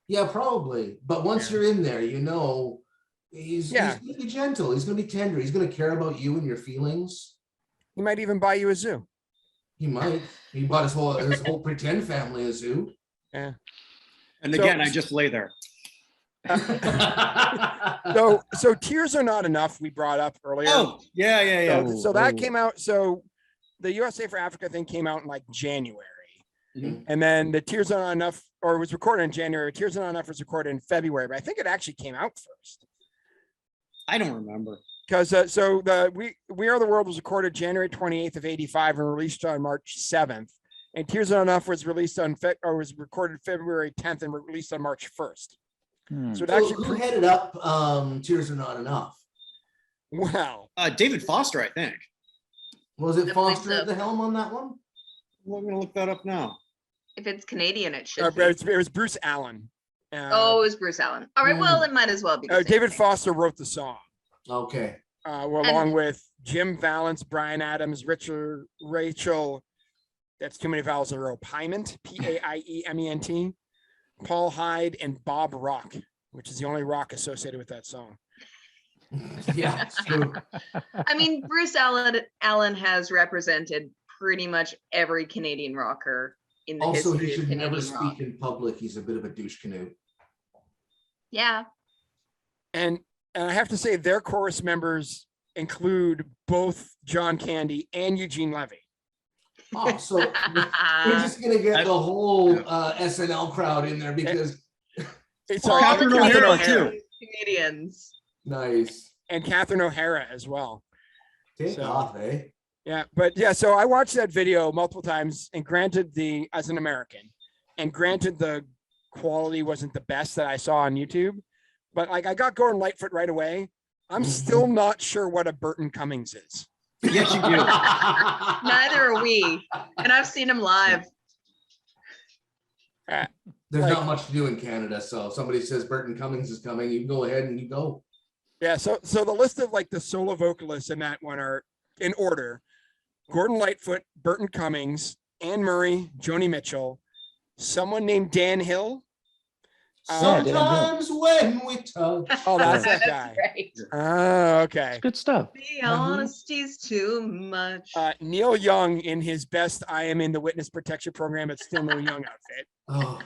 Yeah, probably. But once you're in there, you know, he's going to be gentle. He's going to be tender. He's going to care about you and your feelings. He might even buy you a zoo. He might. He bought his whole pretend family a zoo. Yeah. And again, I just lay there. So Tears Are Not Enough we brought up earlier. Oh, yeah. So that came out. So the USA for Africa thing came out in like January. Mm-hmm. And then the Tears Are Not Enough, or it was recorded in January. Tears Are Not Enough was recorded in February, but I think it actually came out first. I don't remember. Because We Are the World was recorded January 28th of 85 and released on March 7th. And Tears Are Not Enough was released was recorded February 10th and released on March 1st. So it actually who headed up Tears Are Not Enough? Wow. David Foster, I think. Was it Foster at the helm on that one? Well, I'm going to look that up now. If it's Canadian, it should be. It was Bruce Allen. It was Bruce Allen. All right, well, it might as well be. David Foster wrote the song. Okay. Along with Jim Valance, Brian Adams, Rachel, that's too many vowels in a row, Pyment, P-A-I-E-M-E-N-T, Paul Hyde, and Bob Rock, which is the only rock associated with that song. Yeah, it's true. I mean, Bruce Allen has represented pretty much every Canadian rocker in the Also, history he of should Canadian never rock. speak in public. He's a bit of a douche canoe. Yeah. And I have to say, their chorus members include both John Candy and Eugene Levy. Oh, so we're just gonna get the whole SNL crowd in there because It's all Catherine the O'Hara, Canadians. too. Canadians. nice. And Catherine O'Hara as well. Take off, eh? Yeah, but yeah, so I watched that video multiple times, and granted, as an American, and granted the quality wasn't the best that I saw on YouTube, but like I got Gordon Lightfoot right away. I'm still not sure what a Burton Cummings is. Yes, you do. Neither are we. And I've seen him live. There's not much to do in Canada, so if somebody says Burton Cummings is coming, you go ahead and you go. Yeah, so the list of like the solo vocalists in that one are in order: Gordon Lightfoot, Burton Cummings, Anne Murray, Joni Mitchell, someone named Dan Hill. Sometimes when we touch. Oh, that's Yeah. that guy. Right. Oh, okay. It's good stuff. The honesty's too much. Neil Young in his best "I am in the witness protection program" but still Neil Young outfit. Oh,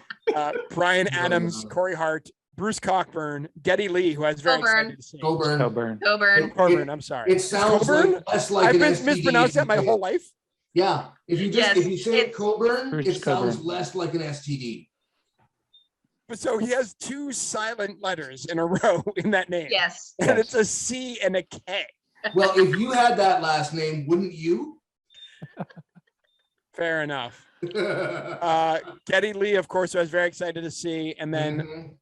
Brian No, Adams, no. Corey Hart, Bruce Cockburn, Geddy Lee, who I was very Coburn. excited to see. Coburn. Coburn. Coburn. Coburn, I'm sorry. It sounds Coburn? like less like I've an been STD mispronounced that if my you say whole it. life. Yeah, if you Yes, say it it's- Coburn, Bruce it sounds Coburn. less like an STD. But so he has two silent letters in a row in that name. Yes. And it's a C and a K. Well, if you had that last name, wouldn't you? Fair enough. Geddy Lee, of course, I was very excited to see. And then Mhm.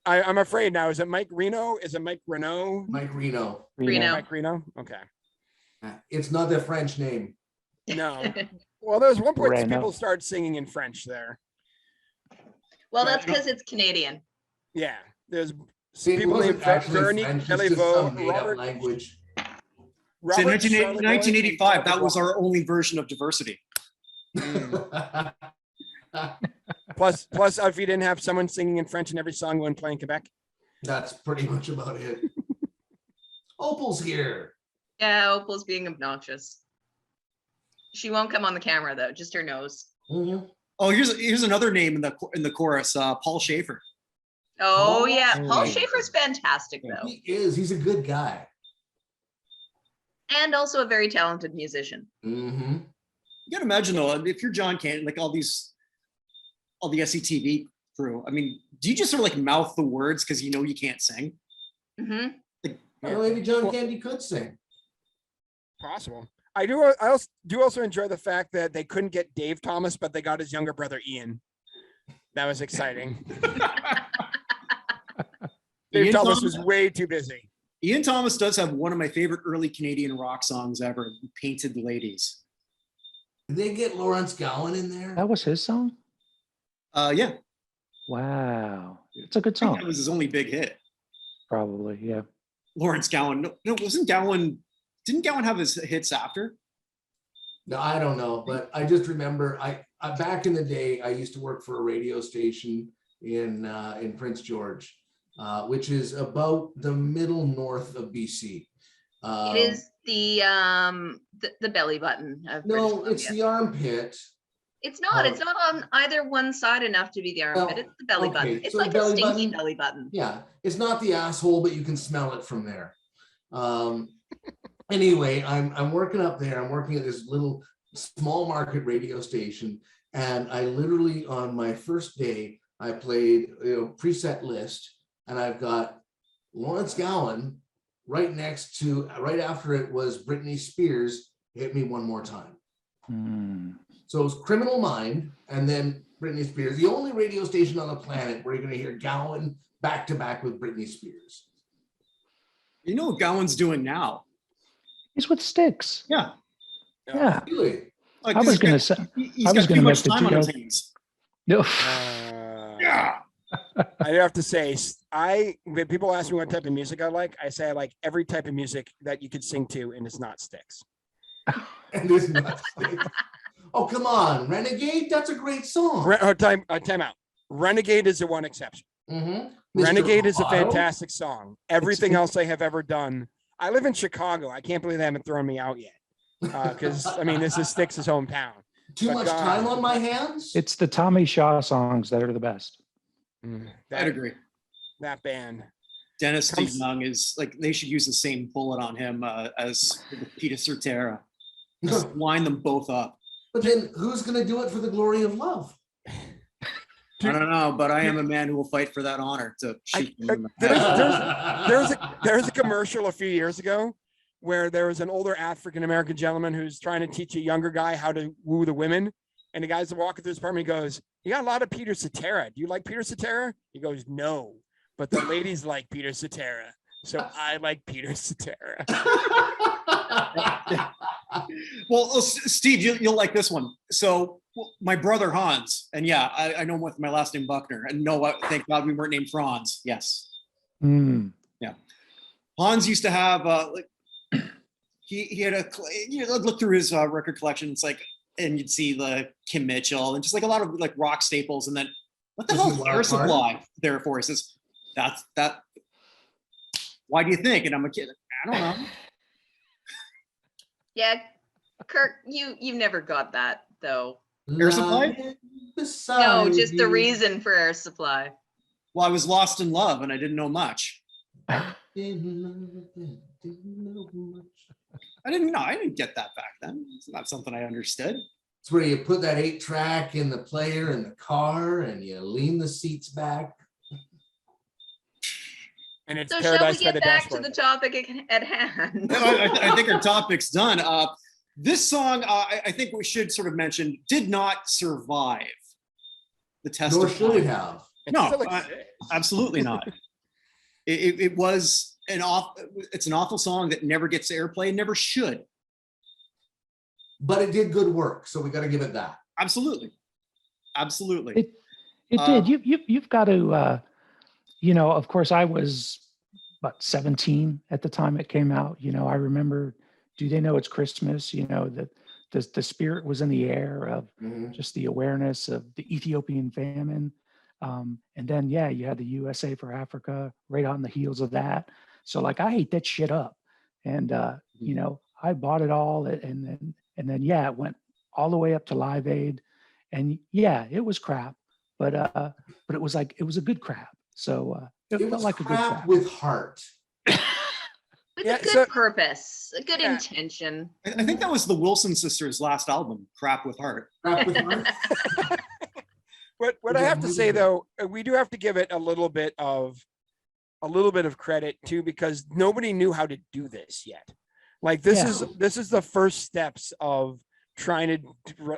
I'm afraid now, is it Mike Reno? Is it Mike Renault? Mike Reno. Reno. Mike Reno? Okay. It's not the French name. No. Well, there was one point Reno. people started singing in French there. Well, that's because it's Canadian. Yeah. There's It people named wasn't actually Bernie French, it's Kelly just Vo, some made-up Robert, language. So Robert 1985, that was our only version of diversity. Plus, if you didn't have someone singing in French in every song when playing Quebec. That's pretty much about it. Opal's here. Yeah, Opal's being obnoxious. She won't come on the camera though, just her nose. Mhm. Oh, here's another name in the chorus. Paul Schaefer. Oh Oh, yeah, Paul yeah. Schaefer's fantastic though, He is. He's a good guy. and also a very talented musician. Mm-hmm. You gotta imagine though, if you're John Candy, like all the SCTV crew. I mean, do you just sort of like mouth the words because you know you can't sing? Hmm. Well, maybe John Candy could sing. Possible. I also enjoy the fact that they couldn't get Dave Thomas, but they got his younger brother Ian. That was exciting. Dave Ian Thomas Thomas- was way too busy. Ian Thomas does have one of my favorite early Canadian rock songs ever, "Painted Ladies." Did they get Lawrence Gowan in there? That was his song? Yeah, Wow. It's a good I think that song. was his only big hit. Probably, yeah. Lawrence Gowan. No, wasn't Gowan? Didn't Gowan have his hits after? No, I don't know, but I just remember I back in the day I used to work for a radio station in Prince George, which is about the middle north of BC. It is the belly button of No, British it's Columbia. the armpit. It's not. It's not on either one side enough to be the armpit. Well, It's the belly okay, button. It's so like a belly stinky button- belly button. Yeah, it's not the asshole, but you can smell it from there. Anyway, I'm working up there. I'm working at this little small market radio station, and I literally on my first day I played preset list, and I've got Lawrence Gowan right after it was Britney Spears, "Hit Me One More Time." Hmm. So it was Criminal Mind and then Britney Spears, the only radio station on the planet where you're going to hear Gowan back to back with Britney Spears. You know what Gowan's doing now? He's with Styx. Yeah, Yeah. Really? like I this was going to guy- say, he's I was got too gonna much make the time on his joke. hands. no. Yeah. I have to say, when people ask me what type of music I like, I say I like every type of music that you could sing to, and it's not Styx. And there's nothing. Oh, come on. Renegade? That's a great song. Time out. Renegade is the one exception. Mhm. Mr. Renegade is a Otto? fantastic song. Everything else I have ever done. I live in Chicago. I can't believe they haven't thrown me out yet. Because I mean, this is Styx's hometown. Too but much God. time on my hands? It's the Tommy Shaw songs that are the best. I'd That, agree. that band. Dennis Comes- Steve Young is like they should use the same bullet on him as Peter Cetera. Just line them both up. But then who's going to do it for the glory of love? I don't know, but I am a man who will fight for that honor to shoot them in the head. There's a commercial a few years ago where there was an older African American gentleman who's trying to teach a younger guy how to woo the women. And the guy's walking through his apartment. He goes, "You got a lot of Peter Cetera. Do you like Peter Cetera?" He goes, "No, but the ladies like Peter Cetera. So I like Peter Cetera." Well, Steve, you'll like this one. So my brother Hans, and yeah, I know him with my last name Buchner, and no, thank God we weren't named Franz. Yes. Hmm. Hans used to have like he had look through his record collection. It's like, and you'd see the Kim Mitchell and just like a lot of like rock staples. And then what the hell is Air Supply there for? He says, that's that. Why do you think? And I'm a kid. I don't know. Yeah, Kirk, you never got that though. Air Supply? No, just the reason for Air Supply. Well, I was lost in love and I didn't know much. I didn't get that back then. It's not something I understood. It's where you put that 8-track in the player in the car and you lean the seats back. And it's So shall we paradise by get the back dashboard. to the topic at hand? I think our topic's done. This song, I think we should sort of mention, did not survive the test Nor of should it time. have. No, absolutely not. It was it's an awful song that never gets airplay, never should. But it did good work, so we got to give it that. Absolutely. It did. You've got to, of course, I was about 17 at the time it came out. I remember, do they know it's Christmas? That the spirit was in the air of just the awareness of the Ethiopian famine. And then, you had the USA for Africa right on the heels of that. So like, I ate that shit up, and I bought it all, and then it went all the way up to Live Aid, and it was crap, but it was like, it was a good crap. So it felt like a good crap with heart. With a good purpose, a good intention. I think that was the Wilson sisters' last album, Crap with Heart. Crap with heart. What I have to say though, we do have to give it a little bit of credit too, because nobody knew how to do this yet. Like this is the first steps of trying to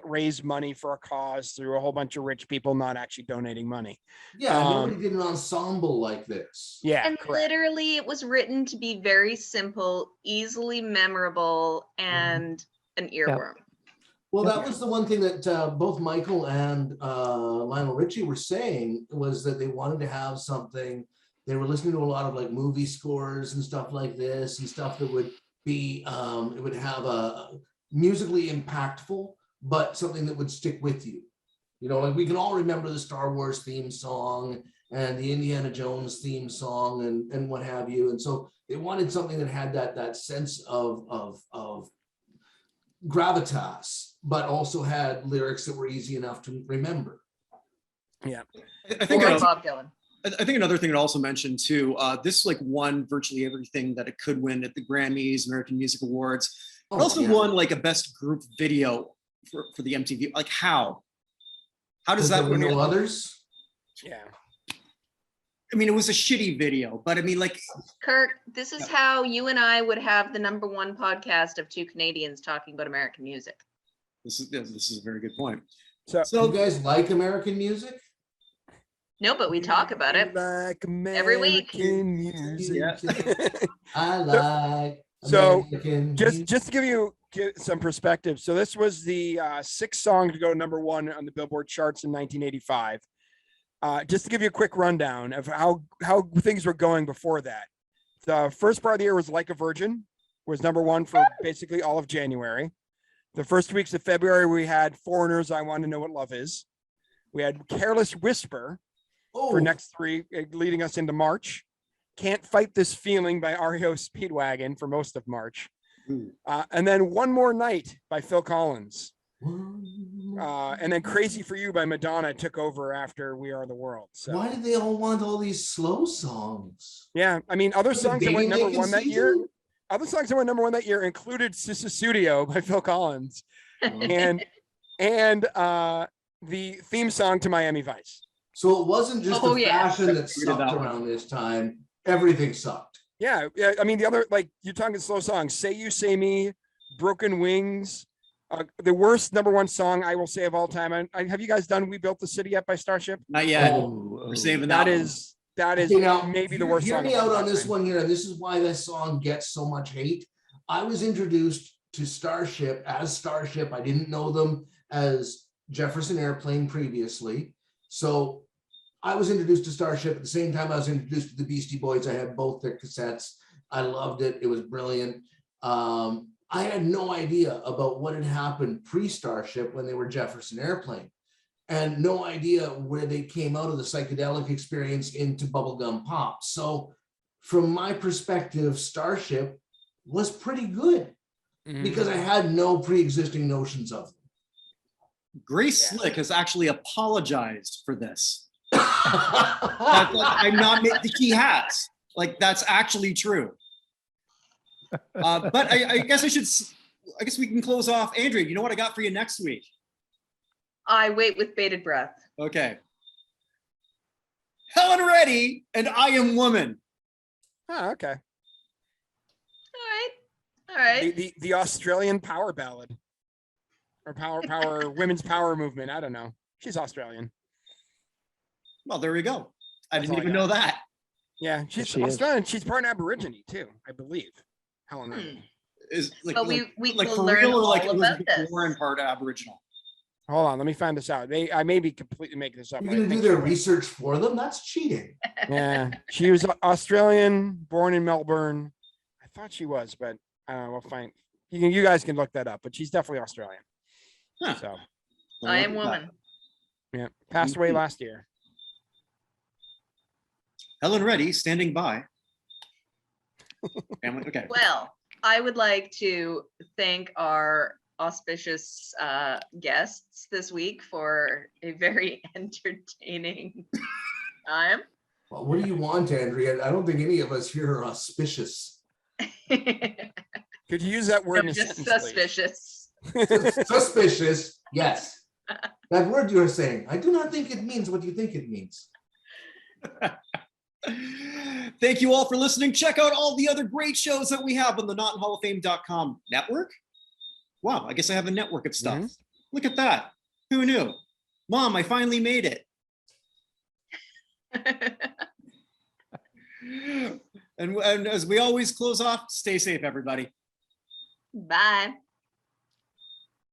raise money for a cause through a whole bunch of rich people not actually donating money. Yeah, nobody did an ensemble like this. Yeah, and correct. literally it was written to be very simple, easily memorable, and an earworm. Well, that was the one thing that both Michael and Lionel Richie were saying, was that they wanted to have something. They were listening to a lot of like movie scores and stuff like this, and stuff that would be, it would have a musically impactful, but something that would stick with you. Like we can all remember the Star Wars theme song and the Indiana Jones theme song and what have you. And so they wanted something that had that sense of gravitas, but also had lyrics that were easy enough to remember. Yeah. I think Bob Dylan. I think another thing to also mention too, this like won virtually everything that it could win at the Grammys, American Music Awards. It also won like a best group video for the MTV. Like how does that win? No others? Yeah. I mean, it was a shitty video, but I mean, like, Kirk, this is how you and I would have the #1 podcast of two Canadians talking about American music. This is a very good point. So you guys like American music? No, but we talk about it like every week. Music. Yeah. I like So American just to give you some perspective. So this was the 6th song to go #1 on the Billboard charts in 1985. Just to give you a quick rundown of how things were going before that. The first part of the year was Like a Virgin, was #1 for basically all of January. The first weeks of February, we had Foreigners, I Want to Know What Love Is. We had Careless Whisper for next 3, leading us into March. Can't Fight This Feeling by REO Speedwagon for most of March. And then One More Night by Phil Collins. And then Crazy for You by Madonna took over after We Are the World. So why did they all want all these slow songs? Yeah, I mean, other songs that went #1 that year. Season? Other songs that went #1 that year included Sissa Studio by Phil Collins, and the theme song to Miami Vice. So it wasn't just the fashion that sucked around this time. Everything sucked. Yeah. I mean, the other, like, you're talking slow songs: "Say You, Say Me," "Broken Wings." The worst #1 song I will say of all time. Have you guys done "We Built the City" yet by Starship? Not yet. We're saving that. That is maybe the worst song. Hear me out on this one here, and this is why this song gets so much hate. I was introduced to Starship as Starship. I didn't know them as Jefferson Airplane previously. So I was introduced to Starship at the same time I was introduced to the Beastie Boys. I had both their cassettes, I loved it. It was brilliant. I had no idea about what had happened pre-Starship when they were Jefferson Airplane, and no idea where they came out of the psychedelic experience into bubblegum pop. So from my perspective, Starship was pretty good because I had no pre-existing notions of them. Grace Slick has actually apologized for this. I'm not. He has. Like, that's actually true. But I guess I guess we can close off. Andrea, you know what I got for you next week? I wait with bated breath. Okay. Helen Reddy and I Am Woman. Oh, okay. All right. The Australian power ballad, or power women's power movement. I don't know. She's Australian. Well, there we go. I That's didn't all I even got. know that. Yeah, she's She is. Australian. She's part Aborigine too, I believe. Helen Reddy. Is like, But like, we like will for learn real, or like all about Elizabeth this. Warren part Aboriginal? Hold on, let me find this out. I may be completely making this up. You're but I gonna do think their she was. research for them? That's cheating. Yeah, she was Australian, born in Melbourne. I thought she was, but we'll find. You guys can look that up, but she's definitely Australian. Huh. So Well, I look Am at that. Woman. yeah, passed away last year. Helen Reddy standing by. Family. Okay. Well, I would like to thank our auspicious guests this week for a very entertaining time. Well, what do you want, Andrea? I don't think any of us here are auspicious. Could you use that word in a Just sentence, suspicious. Suspicious, yes. That word you're saying, I do not think it means what you think it means. Thank you all for listening. Check out all the other great shows that we have on the NotInHallOfFame.com network. Wow, I guess I have a network of stuff. Look at that. Who knew? Mom, I finally made it. And as we always close off, stay safe, everybody. Bye.